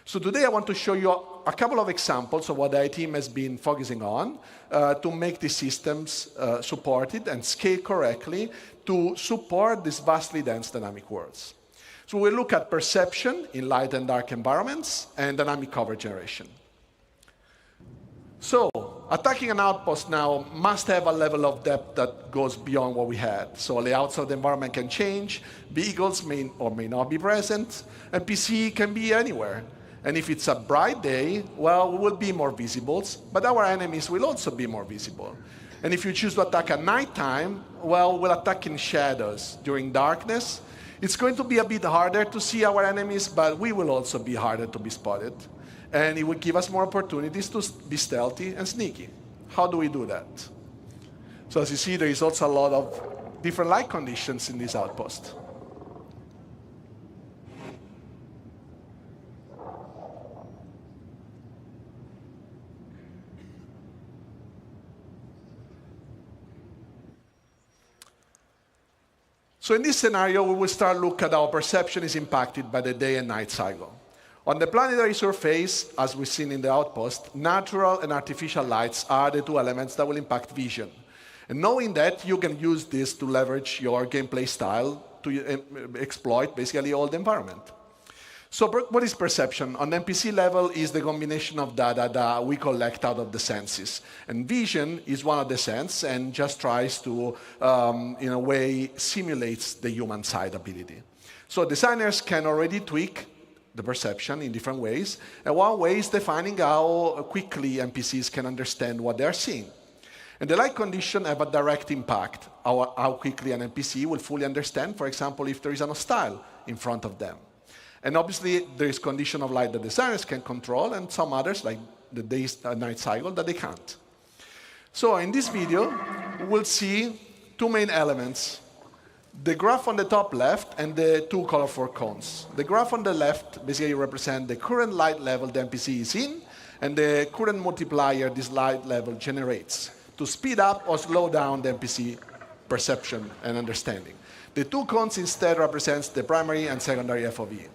S7: So today I want to show you a couple of examples of what the IT team has been focusing on to make these systems supported and scale correctly to support these vastly dense dynamic worlds. So we'll look at perception in light and dark environments and dynamic cover generation. So attacking an outpost now must have a level of depth that goes beyond what we had. So layouts of the environment can change, vehicles may or may not be present, and PC can be anywhere. And if it's a bright day, well, we will be more visible, but our enemies will also be more visible. And if you choose to attack at nighttime, well, we'll attack in shadows. During darkness, it's going to be a bit harder to see our enemies, but we will also be harder to be spotted. And it will give us more opportunities to be stealthy and sneaky. How do we do that? So as you see, there is also a lot of different light conditions in this outpost. So in this scenario, we will start look at how perception is impacted by the day and night cycle. On the planetary surface, as we've seen in the outpost, natural and artificial lights are the two elements that will impact vision. And knowing that, you can use this to leverage your gameplay style to exploit basically all the environment. So what is perception? On the NPC level is the combination of data that we collect out of the senses. And vision is one of the senses and just tries to, in a way, simulates the human side ability. So designers can already tweak the perception in different ways. And one way is defining how quickly NPCs can understand what they're seeing. And the light condition have a direct impact how quickly an NPC will fully understand, for example, if there is an hostile in front of them. And obviously, there is condition of light that designers can control, and some others, like the day-night cycle, that they can't. So in this video, we'll see two main elements: the graph on the top left and the two colorful cones. The graph on the left basically represents the current light level the NPC is in, and the current multiplier this light level generates to speed up or slow down the NPC perception and understanding. The two cones instead represents the primary and secondary FOV.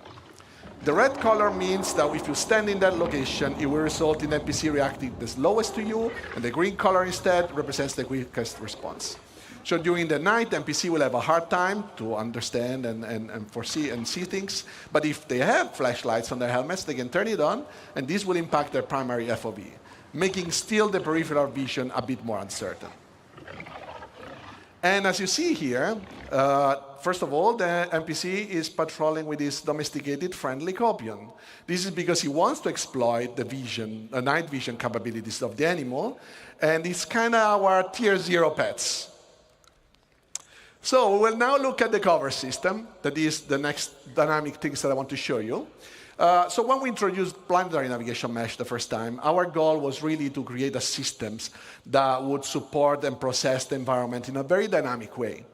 S7: The red color means that if you stand in that location, it will result in NPC reacting the slowest to you, and the green color instead represents the quickest response. So during the night, NPC will have a hard time to understand and foresee and see things, but if they have flashlights on their helmets, they can turn it on, and this will impact their primary FOV, making still the peripheral vision a bit more uncertain. And as you see here, first of all, the NPC is patrolling with his domesticated friendly copion. This is because he wants to exploit the vision, the night vision capabilities of the animal, and it's kind of our tier 0 pets. So we will now look at the cover system. That is the next dynamic things that I want to show you. So when we introduced planetary navigation mesh the first time, our goal was really to create a systems that would support and process the environment in a very dynamic way.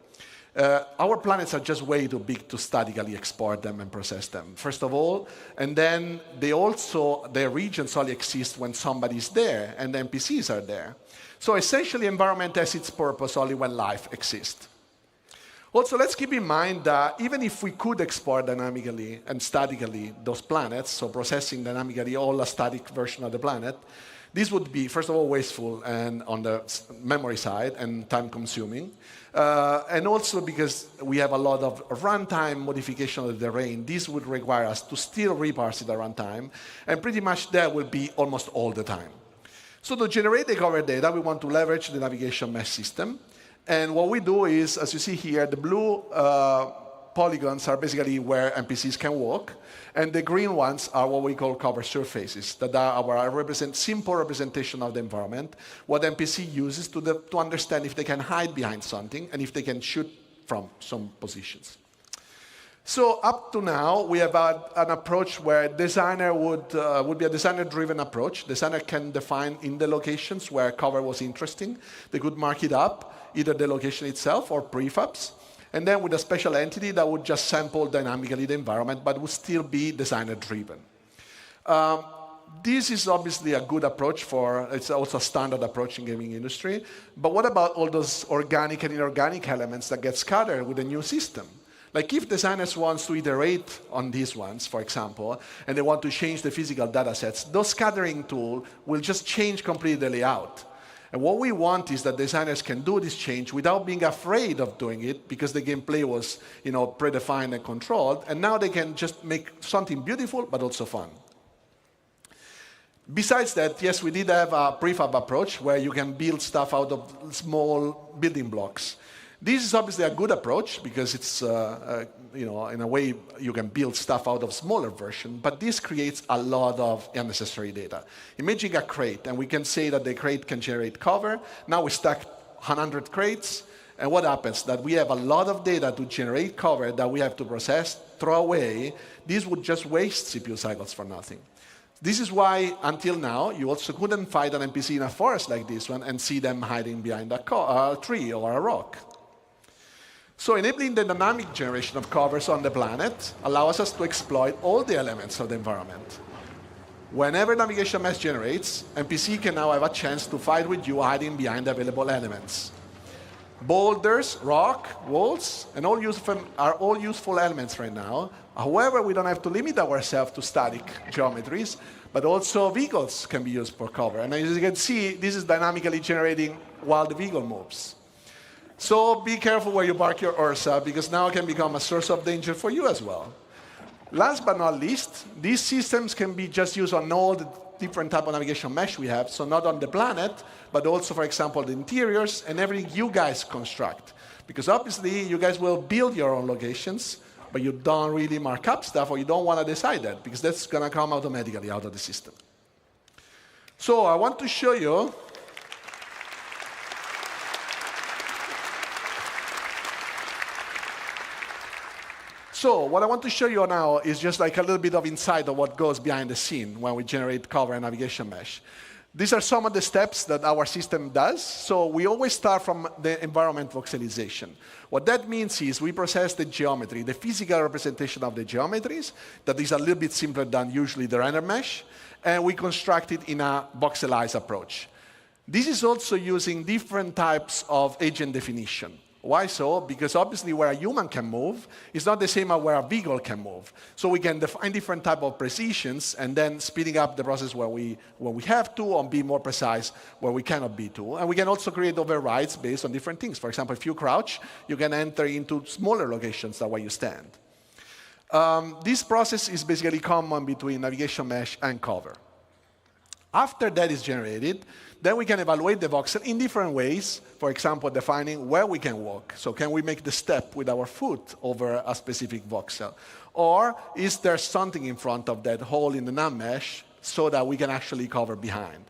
S7: Our planets are just way too big to statically export them and process them, first of all. And then the regions only exist when somebody's there and the NPCs are there. So essentially, environment has its purpose only when life exists. Also, let's keep in mind that even if we could export dynamically and statically those planets, so processing dynamically all a static version of the planet, this would be, first of all, wasteful and on the memory side and time-consuming. And also because we have a lot of runtime modification of the terrain, this would require us to still reparse it at runtime, and pretty much that will be almost all the time. So to generate the cover data, we want to leverage the navigation mesh system. And what we do is, as you see here, the blue polygons are basically where NPCs can walk, and the green ones are what we call cover surfaces, that are our simple representation of the environment, what NPC uses to understand if they can hide behind something and if they can shoot from some positions. So up to now, we have had an approach where designer would be a designer-driven approach. Designer can define in the locations where cover was interesting. They could mark it up, either the location itself or prefabs. and then with a special entity that would just sample dynamically the environment, but would still be designer-driven. This is obviously a good approach it's also a standard approach in gaming industry, but what about all those organic and inorganic elements that get scattered with a new system? Like if designers want to iterate on these ones, for example, and they want to change the physical data sets, those scattering tools will just change completely the layout. And what we want is that designers can do this change without being afraid of doing it because the gameplay was predefined and controlled, and now they can just make something beautiful but also fun. Besides that, yes, we did have a prefab approach where you can build stuff out of small building blocks. This is obviously a good approach because it's, in a way, you can build stuff out of smaller version, but this creates a lot of unnecessary data. Imagine a crate, and we can say that the crate can generate cover. Now we stack 100 crates, and what happens? That we have a lot of data to generate cover that we have to process, throw away. This would just waste CPU cycles for nothing. This is why, until now, you also couldn't find an NPC in a forest like this one and see them hiding behind a tree or a rock. So enabling the dynamic generation of covers on the planet allows us to exploit all the elements of the environment. Whenever navigation mesh generates, NPC can now have a chance to fight with you hiding behind the available elements. Boulders, rock, walls, and are all useful elements right now. However, we don't have to limit ourselves to static geometries, but also vehicles can be used for cover. And as you can see, this is dynamically generating while the vehicle moves. So be careful where you park your Ursa, because now it can become a source of danger for you as well. Last but not least, these systems can be just used on all the different type of navigation mesh we have, so not on the planet, but also, for example, the interiors and everything you guys construct. Because obviously, you guys will build your own locations, but you don't really mark up stuff, or you don't want to decide that, because that's going to come automatically out of the system. So I want to show you So what I want to show you now is just like a little bit of insight of what goes behind the scene when we generate cover and navigation mesh. These are some of the steps that our system does. So we always start from the environment voxelization. What that means is we process the geometry, the physical representation of the geometries, that is a little bit simpler than usually the render mesh, and we construct it in a voxelized approach. This is also using different types of agent definition. Why so? Because obviously where a human can move is not the same as where a vehicle can move. So we can define different type of precisions and then speeding up the process where we have to, and be more precise where we cannot be to. And we can also create overrides based on different things. For example, if you crouch, you can enter into smaller locations than where you stand. This process is basically common between navigation mesh and cover. After that is generated, then we can evaluate the voxel in different ways. For example, defining where we can walk. So can we make the step with our foot over a specific voxel? Or is there something in front of that hole in the nav mesh so that we can actually cover behind?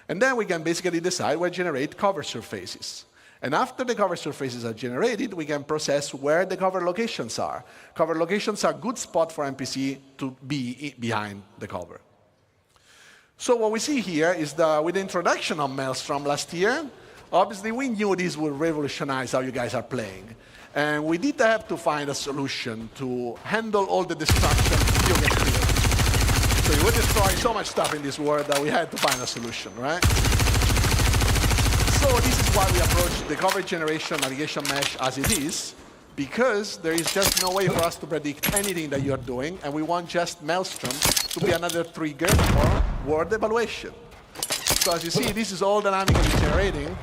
S7: And then we can basically decide where to generate cover surfaces. And after the cover surfaces are generated, we can process where the cover locations are. Cover locations are a good spot for NPC to be behind the cover. So what we see here is that with the introduction of Maelstrom last year, obviously we knew this would revolutionize how you guys are playing. And we did have to find a solution to handle all the destruction you get here. So you would destroy so much stuff in this world that we had to find a solution, right? So this is why we approach the cover generation navigation mesh as it is, because there is just no way for us to predict anything that you're doing, and we want just Maelstrom to be another trigger for word evaluation. So as you see, this is all dynamically generating.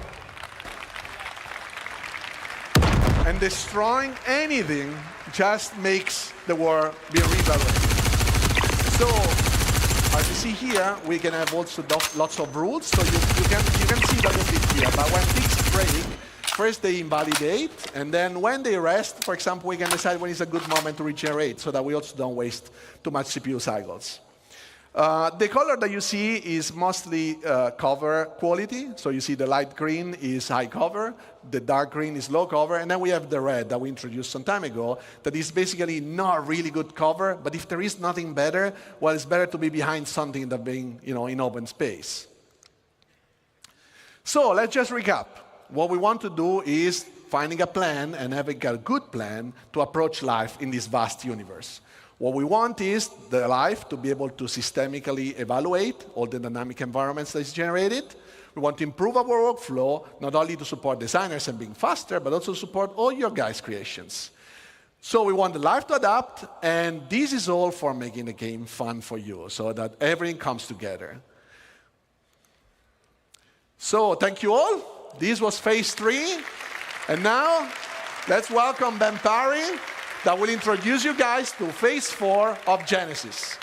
S7: And destroying anything just makes the word be reevaluated. So as you see here, we can have also lots of rules. So you can see that a bit here. But when things break, first they invalidate, and then when they rest, for example, we can decide when is a good moment to regenerate so that we also don't waste too much CPU cycles. The color that you see is mostly cover quality. So you see the light green is high cover, the dark green is low cover, and then we have the red that we introduced some time ago that is basically not really good cover, but if there is nothing better, well, it's better to be behind something than being in open space. So let's just recap. What we want to do is finding a plan and having a good plan to approach life in this vast universe. What we want is the life to be able to systemically evaluate all the dynamic environments that is generated. We want to improve our workflow, not only to support designers and being faster, but also to support all your guys' creations. So we want the life to adapt, and this is all for making the game fun for you, so that everything comes together. So thank you all. This was phase 3. And now, let's welcome Ben Parry, that will introduce you guys to phase 4 of Genesis.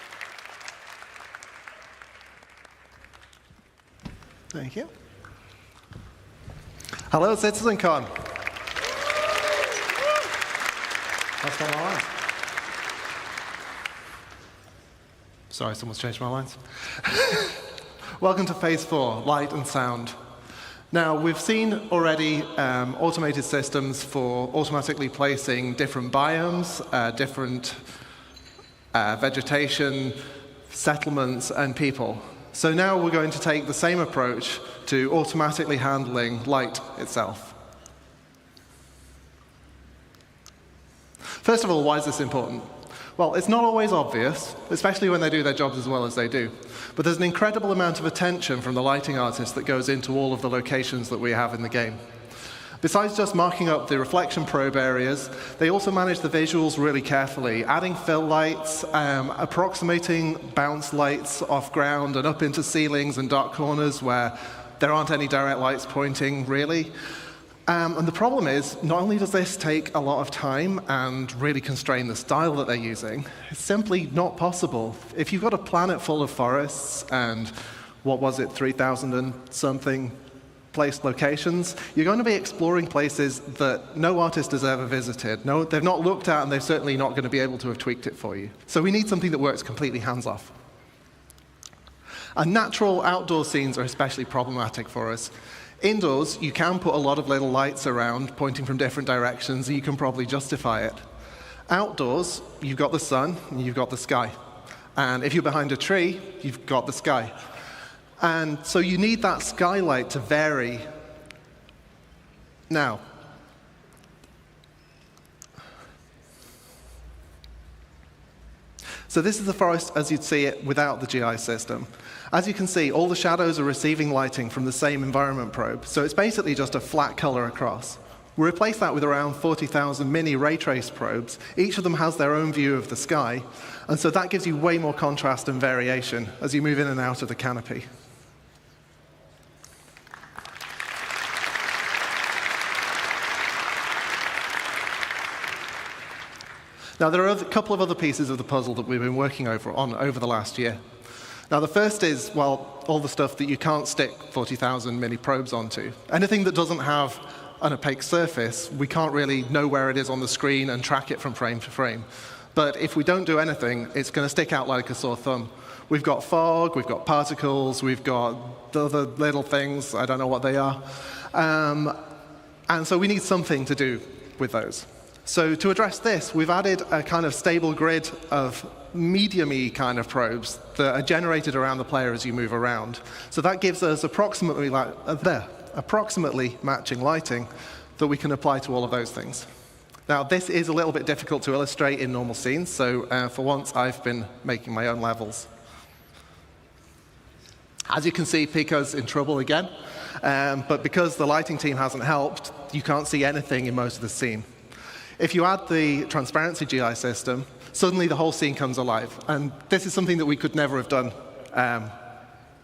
S8: Thank you. Hello, CitizenCon. That's not my lines. Sorry, someone's changed my lines. Welcome to phase 4, light and sound. Now, we've seen already automated systems for automatically placing different biomes, different vegetation, settlements, and people. So now we're going to take the same approach to automatically handling light itself. First of all, why is this important? Well, it's not always obvious, especially when they do their jobs as well as they do. But there's an incredible amount of attention from the lighting artists that goes into all of the locations that we have in the game. Besides just marking up the reflection probe areas, they also manage the visuals really carefully, adding fill lights, approximating bounce lights off ground and up into ceilings and dark corners where there aren't any direct lights pointing, really. And the problem is, not only does this take a lot of time and really constrain the style that they're using, it's simply not possible. If you've got a planet full of forests and, what was it, 3,000 and something placed locations, you're going to be exploring places that no artist has ever visited. No, they've not looked at, and they're certainly not going to be able to have tweaked it for you. So we need something that works completely hands-off. And natural outdoor scenes are especially problematic for us. Indoors, you can put a lot of little lights around pointing from different directions, and you can probably justify it. Outdoors, you've got the sun and you've got the sky. And if you're behind a tree, you've got the sky. And so you need that skylight to vary. Now, so this is the forest as you'd see it without the GI system. As you can see, all the shadows are receiving lighting from the same environment probe, so it's basically just a flat color across. We replace that with around 40,000 mini ray trace probes. Each of them has their own view of the sky, and so that gives you way more contrast and variation as you move in and out of the canopy. Now, there are a couple of other pieces of the puzzle that we've been working on over the last year. Now, the first is, well, all the stuff that you can't stick 40,000 mini probes onto. Anything that doesn't have an opaque surface, we can't really know where it is on the screen and track it from frame to frame. But if we don't do anything, it's going to stick out like a sore thumb. We've got fog, we've got particles, we've got the other little things, I don't know what they are. And so we need something to do with those. So to address this, we've added a kind of stable grid of medium-y kind of probes that are generated around the player as you move around. So that gives us approximately matching lighting that we can apply to all of those things. Now, this is a little bit difficult to illustrate in normal scenes, so for once I've been making my own levels. As you can see, Pica's in trouble again, but because the lighting team hasn't helped, you can't see anything in most of the scene. If you add the transparency GI system, suddenly the whole scene comes alive. And this is something that we could never have done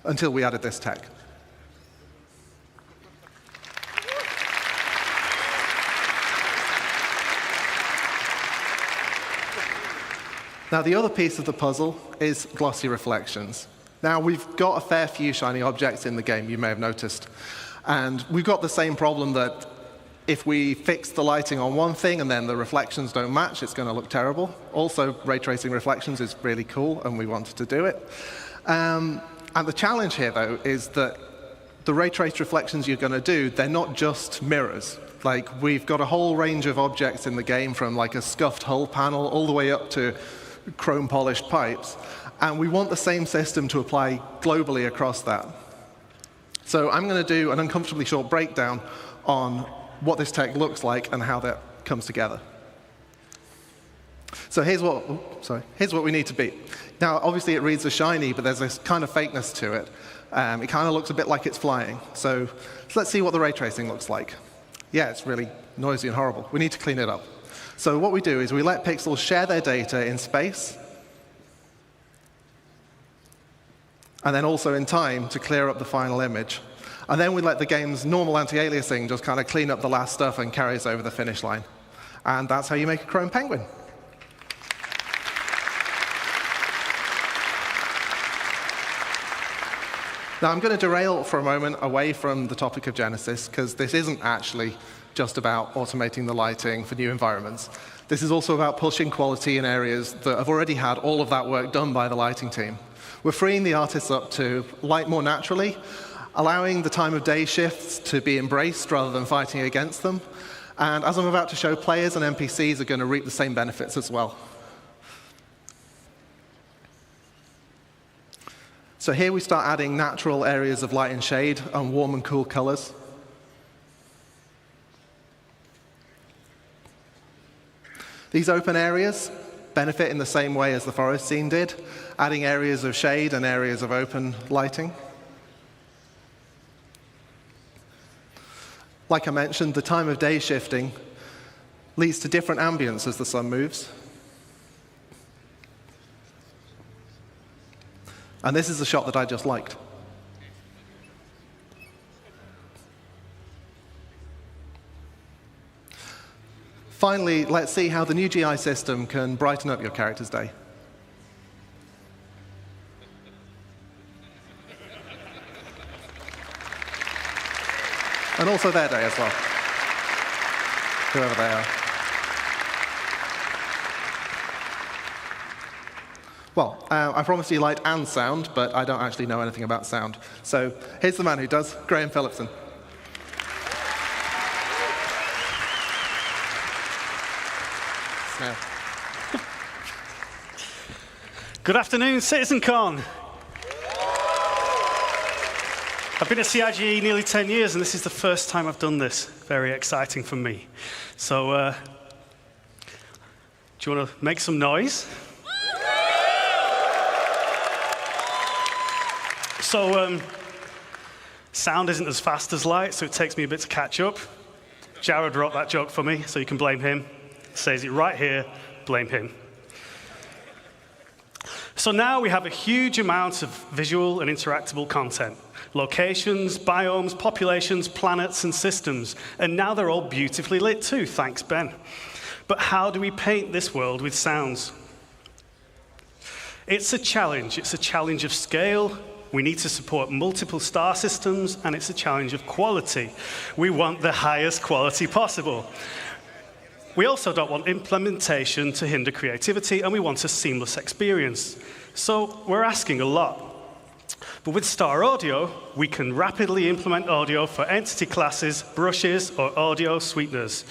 S8: until we added this tech. Now, the other piece of the puzzle is glossy reflections. Now, we've got a fair few shiny objects in the game, you may have noticed. And we've got the same problem that if we fix the lighting on one thing and then the reflections don't match, it's going to look terrible. Also, ray tracing reflections is really cool, and we wanted to do it. And the challenge here, though, is that the ray traced reflections you're going to do, they're not just mirrors. Like, we've got a whole range of objects in the game, from like a scuffed hull panel all the way up to chrome polished pipes. And we want the same system to apply globally across that. So I'm going to do an uncomfortably short breakdown on what this tech looks like and how that comes together. So here's what we need to beat. Now, obviously, it reads as shiny, but there's this kind of fakeness to it. It kind of looks a bit like it's flying. So let's see what the ray tracing looks like. Yeah, it's really noisy and horrible. We need to clean it up. So what we do is we let pixels share their data in space, and then also in time to clear up the final image. And then we let the game's normal anti-aliasing just kind of clean up the last stuff and carry us over the finish line. And that's how you make a chrome penguin. Now, I'm going to derail for a moment away from the topic of Genesis, because this isn't actually just about automating the lighting for new environments. This is also about pushing quality in areas that have already had all of that work done by the lighting team. We're freeing the artists up to light more naturally, allowing the time of day shifts to be embraced rather than fighting against them. And as I'm about to show, players and NPCs are going to reap the same benefits as well. So here we start adding natural areas of light and shade and warm and cool colors. These open areas benefit in the same way as the forest scene did, adding areas of shade and areas of open lighting. Like I mentioned, the time of day shifting leads to different ambience as the sun moves. And this is the shot that I just liked. Finally, let's see how the new GI system can brighten up your character's day. And also their day as well, whoever they are. Well, I promised you light and sound, but I don't actually know anything about sound. So here's the man who does, Graham Phillipson.
S9: Good afternoon, CitizenCon. I've been at CIGE nearly 10 years, and this is the first time I've done this. Very exciting for me. So, do you want to make some noise? So, sound isn't as fast as light, so it takes me a bit to catch up. Jared wrote that joke for me, so you can blame him. He says it right here, blame him. So now we have a huge amount of visual and interactable content. Locations, biomes, populations, planets, and systems. And now they're all beautifully lit too, thanks Ben. But how do we paint this world with sounds? It's a challenge. It's a challenge of scale. We need to support multiple star systems, and it's a challenge of quality. We want the highest quality possible. We also don't want implementation to hinder creativity, and we want a seamless experience. So we're asking a lot. But with Star Audio, we can rapidly implement audio for entity classes, brushes, or audio sweeteners,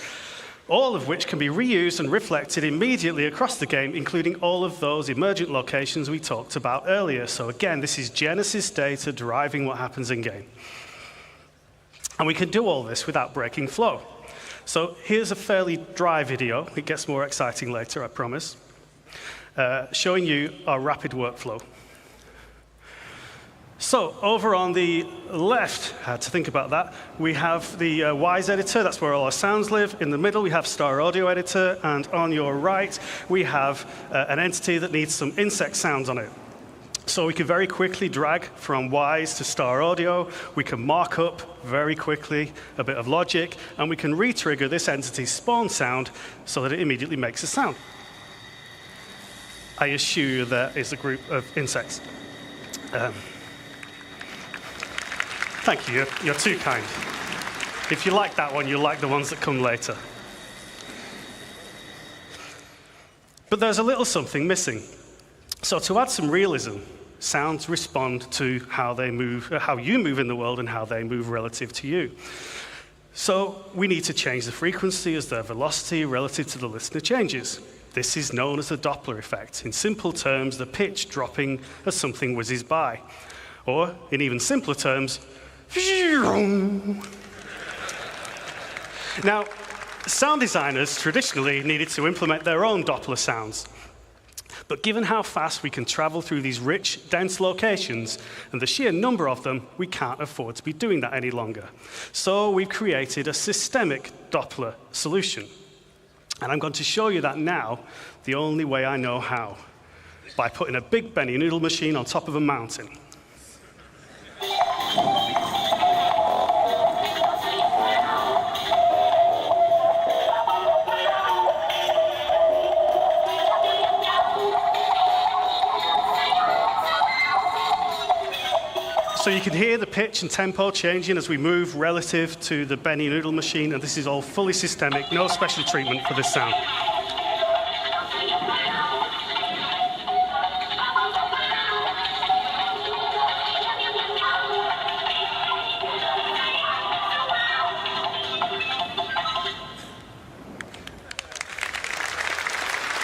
S9: all of which can be reused and reflected immediately across the game, including all of those emergent locations we talked about earlier. So again, this is Genesis data driving what happens in-game. And we can do all this without breaking flow. So here's a fairly dry video. It gets more exciting later, I promise, showing you our rapid workflow. So over on the left, I had to think about that, we have the Wise editor. That's where all our sounds live. In the middle, we have Star Audio editor. And on your right, we have an entity that needs some insect sounds on it. So we can very quickly drag from Wise to Star Audio. We can mark up very quickly a bit of logic. And we can re-trigger this entity's spawn sound so that it immediately makes a sound. I assure you there is a group of insects. Thank you. You're too kind. If you like that one, you'll like the ones that come later. But there's a little something missing. So to add some realism, sounds respond to how they move, how you move in the world and how they move relative to you. So we need to change the frequency as their velocity relative to the listener changes. This is known as the Doppler effect. In simple terms, the pitch dropping as something whizzes by. Or, in even simpler terms, Now, sound designers traditionally needed to implement their own Doppler sounds. But given how fast we can travel through these rich, dense locations and the sheer number of them, we can't afford to be doing that any longer. So we've created a systemic Doppler solution. And I'm going to show you that now, the only way I know how, by putting a big Benny noodle machine on top of a mountain. So you can hear the pitch and tempo changing as we move relative to the Benny noodle machine, and this is all fully systemic, no special treatment for this sound.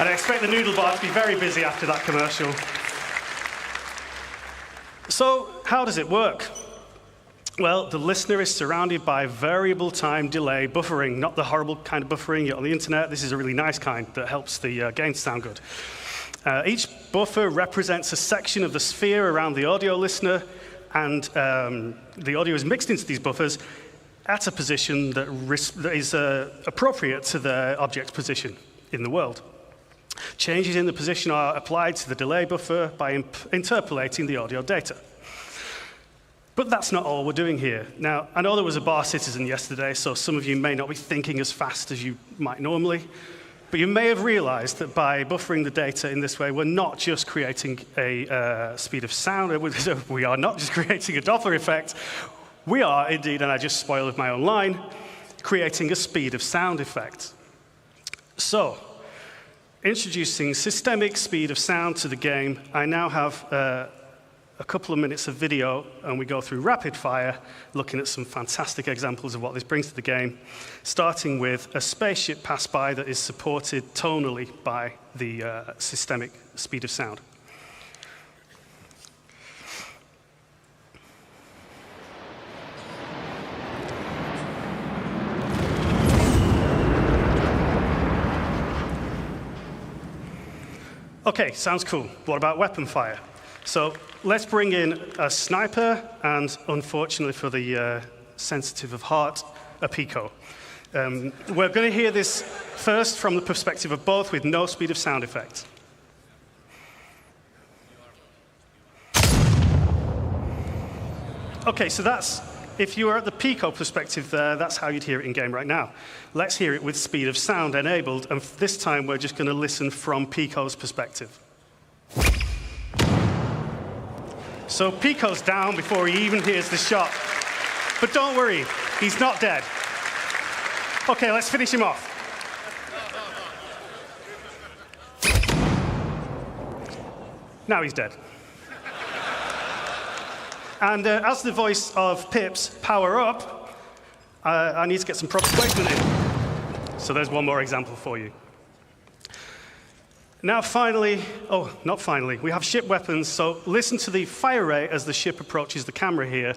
S9: And I expect the noodle bar to be very busy after that commercial. So, how does it work? Well, the listener is surrounded by variable time delay buffering, not the horrible kind of buffering you get on the internet. This is a really nice kind that helps the game sound good. Each buffer represents a section of the sphere around the audio listener, and the audio is mixed into these buffers at a position that is appropriate to the object's position in the world. Changes in the position are applied to the delay buffer by interpolating the audio data. But that's not all we're doing here. Now, I know there was a bar citizen yesterday, so some of you may not be thinking as fast as you might normally, but you may have realized that by buffering the data in this way, we're not just creating a speed of sound, we are not just creating a Doppler effect, we are indeed, and I just spoiled my own line, creating a speed of sound effect. So, introducing systemic speed of sound to the game, I now have a couple of minutes of video, and we go through rapid fire, looking at some fantastic examples of what this brings to the game, starting with a spaceship pass by that is supported tonally by the systemic speed of sound. Okay, sounds cool. What about weapon fire? So let's bring in a sniper and, unfortunately for the sensitive of heart, a Pico. We're going to hear this first from the perspective of both with no speed of sound effect. Okay, so that's, if you were at the Pico perspective there, that's how you'd hear it in game right now. Let's hear it with speed of sound enabled, and this time we're just going to listen from Pico's perspective. So Pico's down before he even hears the shot. But don't worry, he's not dead. Okay, let's finish him off. Now he's dead. And as the voice of Pip's Power Up, I need to get some proper placement in. So there's one more example for you. Now finally, oh, not finally, we have ship weapons, so listen to the fire rate as the ship approaches the camera here,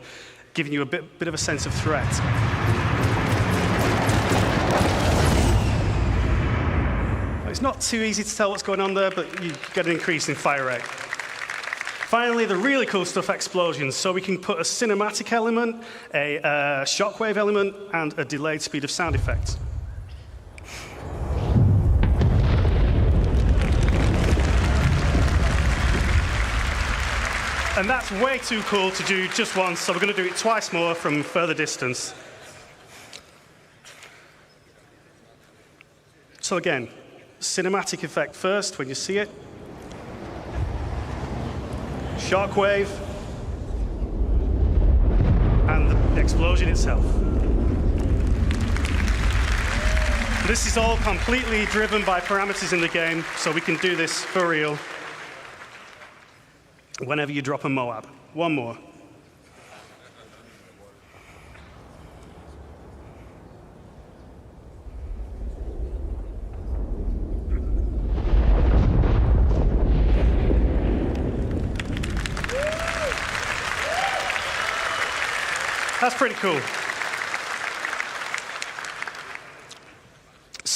S9: giving you a bit of a sense of threat. It's not too easy to tell what's going on there, but you get an increase in fire rate. Finally, the really cool stuff, explosions. So we can put a cinematic element, a shockwave element, and a delayed speed of sound effect. And that's way too cool to do just once, so we're going to do it twice more from further distance. So again, cinematic effect first when you see it. Shockwave. And the explosion itself. This is all completely driven by parameters in the game, so we can do this for real. Whenever you drop a Moab. One more. That's pretty cool.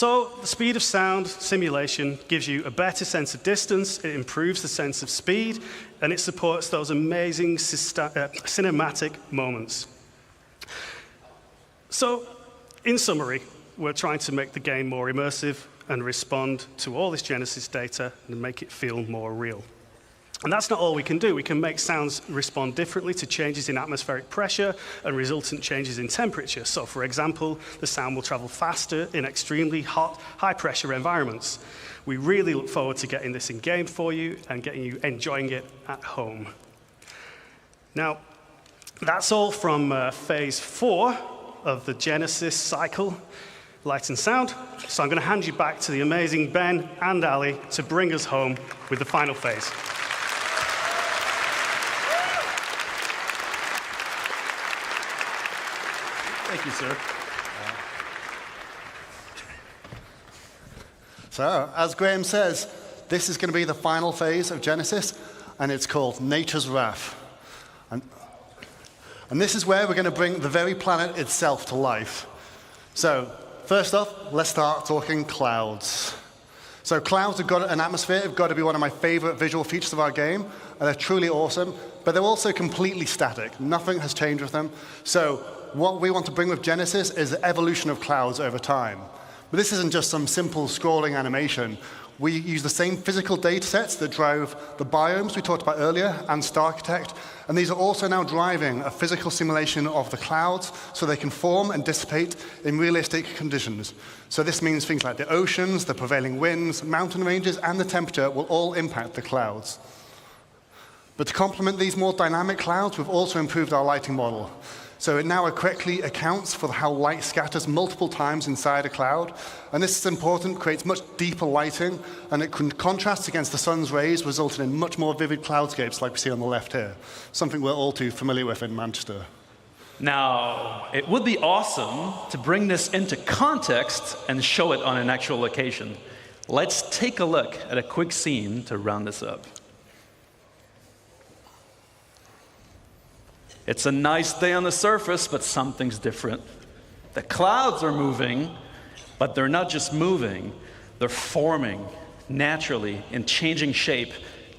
S9: So the speed of sound simulation gives you a better sense of distance, it improves the sense of speed, and it supports those amazing cinematic moments. So, in summary, we're trying to make the game more immersive and respond to all this Genesis data and make it feel more real. And that's not all we can do. We can make sounds respond differently to changes in atmospheric pressure and resultant changes in temperature. So, for example, the sound will travel faster in extremely hot, high-pressure environments. We really look forward to getting this in game for you and getting you enjoying it at home. Now, that's all from phase 4 of the Genesis cycle, light and sound. So I'm going to hand you back to the amazing Ben and Ali to bring us home with the final phase.
S7: Thank you, sir.
S3: So, as Graham says, this is going to be the final phase of Genesis, and it's called Nature's Wrath. And this is where we're going to bring the very planet itself to life. So, first off, let's start talking clouds. So clouds have got an atmosphere, have got to be one of my favorite visual features of our game, and they're truly awesome, but they're also completely static. Nothing has changed with them. So what we want to bring with Genesis is the evolution of clouds over time. But this isn't just some simple scrolling animation. We use the same physical data sets that drove the biomes we talked about earlier and StarArchitect, and these are also now driving a physical simulation of the clouds so they can form and dissipate in realistic conditions. So this means things like the oceans, the prevailing winds, mountain ranges, and the temperature will all impact the clouds. But to complement these more dynamic clouds, we've also improved our lighting model. So it now correctly accounts for how light scatters multiple times inside a cloud. And this is important, creates much deeper lighting, and it can contrast against the sun's rays, resulting in much more vivid cloudscapes like we see on the left here, something we're all too familiar with in Manchester.
S4: Now, it would be awesome to bring this into context and show it on an actual location. Let's take a look at a quick scene to round this up. It's a nice day on the surface, but something's different. The clouds are moving, but they're not just moving, they're forming naturally in changing shape.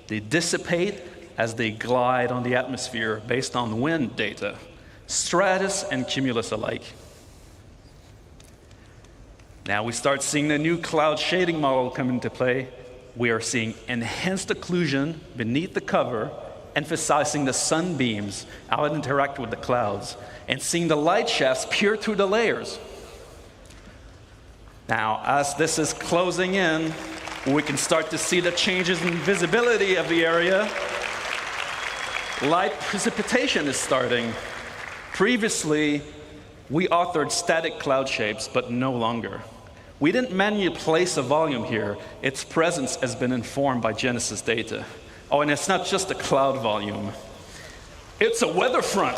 S4: They dissipate as they glide on the atmosphere based on wind data, stratus and cumulus alike. Now we start seeing the new cloud shading model come into play. We are seeing enhanced occlusion beneath the cover, emphasizing the sunbeams how it interact with the clouds, and seeing the light shafts peer through the layers. Now, as this is closing in, we can start to see the changes in visibility of the area. Light precipitation is starting. Previously, we authored static cloud shapes, but no longer. We didn't manually place a volume here. Its presence has been informed by Genesis data. Oh, and it's not just a cloud volume. It's a weather front.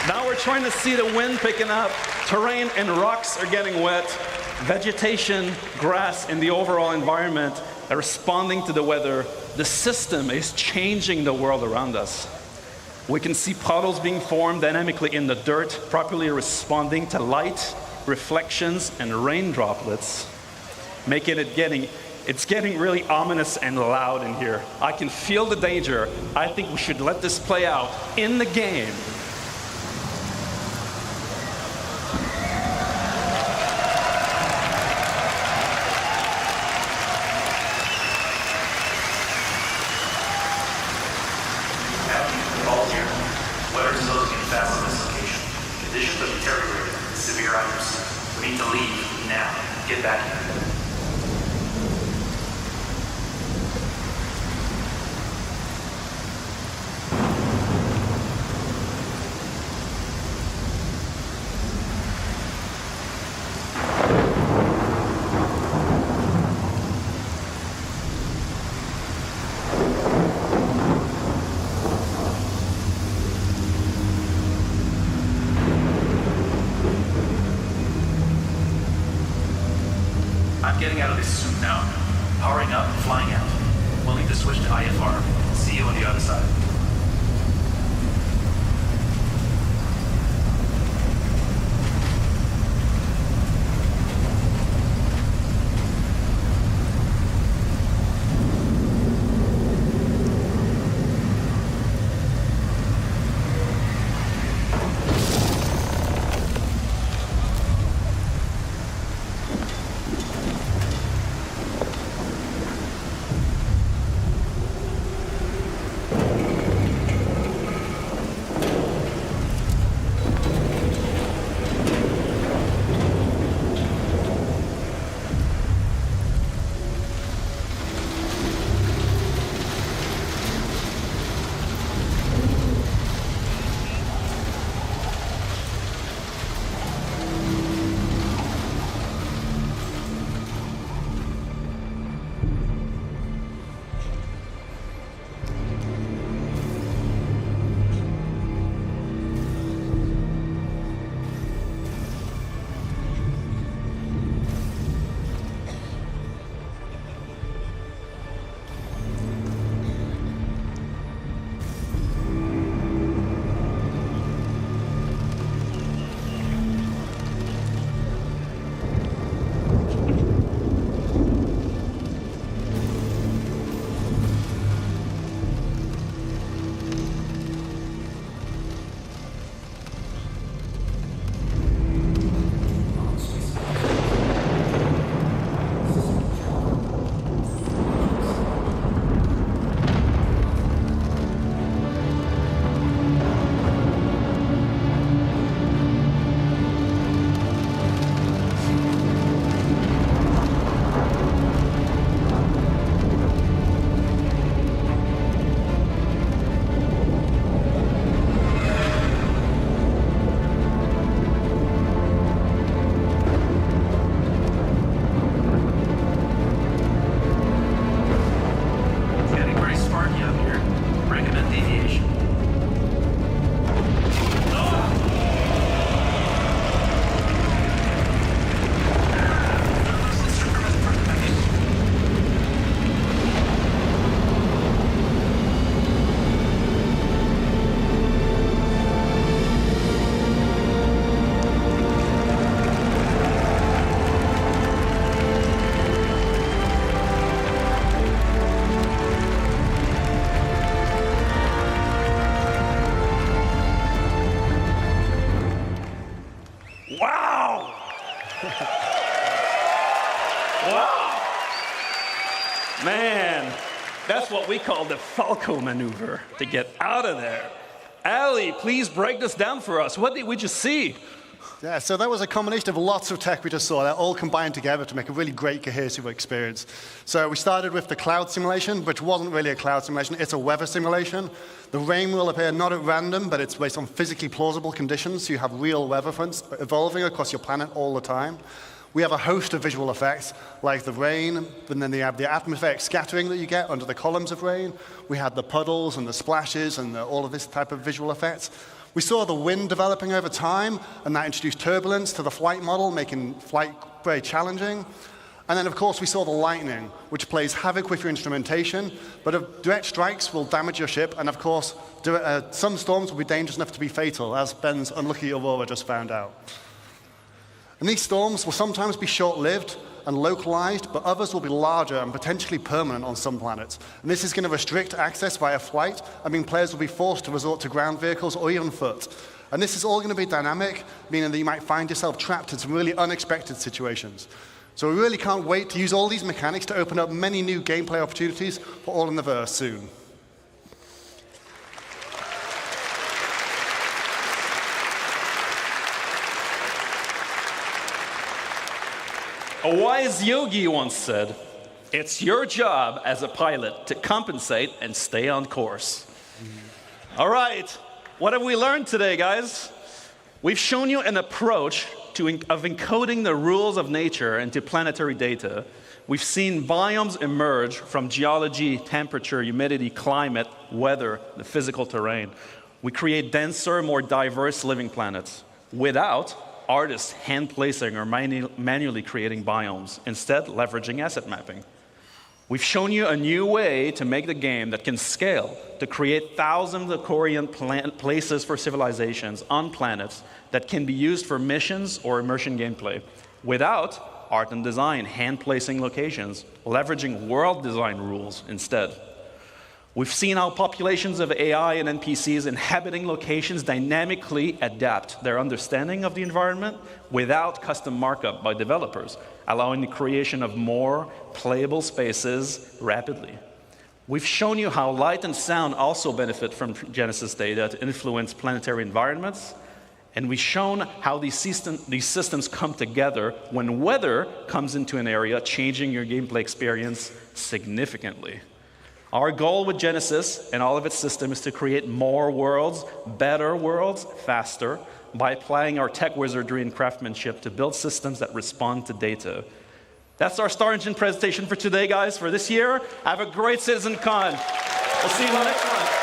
S4: Now we're trying to see the wind picking up. Terrain and rocks are getting wet. Vegetation, grass, and the overall environment are responding to the weather. The system is changing the world around us. We can see puddles being formed dynamically in the dirt, properly responding to light, reflections, and rain droplets. Making it getting really ominous and loud in here. I can feel the danger. I think we should let this play out in the game.
S10: Weather disclosing in fast on this location. Conditions have deteriorated. Severe items. We need to leave now. Get back here. I'm getting out of this suit now. Powering up and flying out. We'll need to switch to IFR. See you on the other side.
S2: Man, that's what we call the Falco maneuver, to get out of there. Ali, please break this down for us. What did we just see?
S3: Yeah, so that was a combination of lots of tech we just saw that all combined together to make a really great cohesive experience. So we started with the cloud simulation, which wasn't really a cloud simulation, it's a weather simulation. The rain will appear not at random, but it's based on physically plausible conditions, so you have real weather fronts evolving across your planet all the time. We have a host of visual effects, like the rain, and then you have the atmospheric scattering that you get under the columns of rain. We had the puddles and the splashes and all of this type of visual effects. We saw the wind developing over time, and that introduced turbulence to the flight model, making flight very challenging. And then, of course, we saw the lightning, which plays havoc with your instrumentation, but if direct strikes will damage your ship, and of course, some storms will be dangerous enough to be fatal, as Ben's unlucky Aurora just found out. And these storms will sometimes be short-lived and localized, but others will be larger and potentially permanent on some planets. And this is going to restrict access via flight. I mean, players will be forced to resort to ground vehicles or even foot. And this is all going to be dynamic, meaning that you might find yourself trapped in some really unexpected situations. So we really can't wait to use all these mechanics to open up many new gameplay opportunities for All in the Verse soon.
S2: A wise yogi once said, "It's your job as a pilot to compensate and stay on course." All right, what have we learned today, guys? We've shown you an approach of encoding the rules of nature into planetary data. We've seen biomes emerge from geology, temperature, humidity, climate, weather, the physical terrain. We create denser, more diverse living planets without artists hand-placing or manually creating biomes, instead leveraging asset mapping. We've shown you a new way to make the game that can scale, to create thousands of Korean places for civilizations on planets that can be used for missions or immersion gameplay, without art and design hand-placing locations, leveraging world design rules instead. We've seen how populations of AI and NPCs inhabiting locations dynamically adapt their understanding of the environment without custom markup by developers, allowing the creation of more playable spaces rapidly. We've shown you how light and sound also benefit from Genesis data to influence planetary environments, and we've shown how these systems come together when weather comes into an area, changing your gameplay experience significantly. Our goal with Genesis and all of its systems is to create more worlds, better worlds, faster, by applying our tech wizardry and craftsmanship to build systems that respond to data. That's our Star Engine presentation for today, guys, for this year. Have a great CitizenCon. We'll see you on the next one.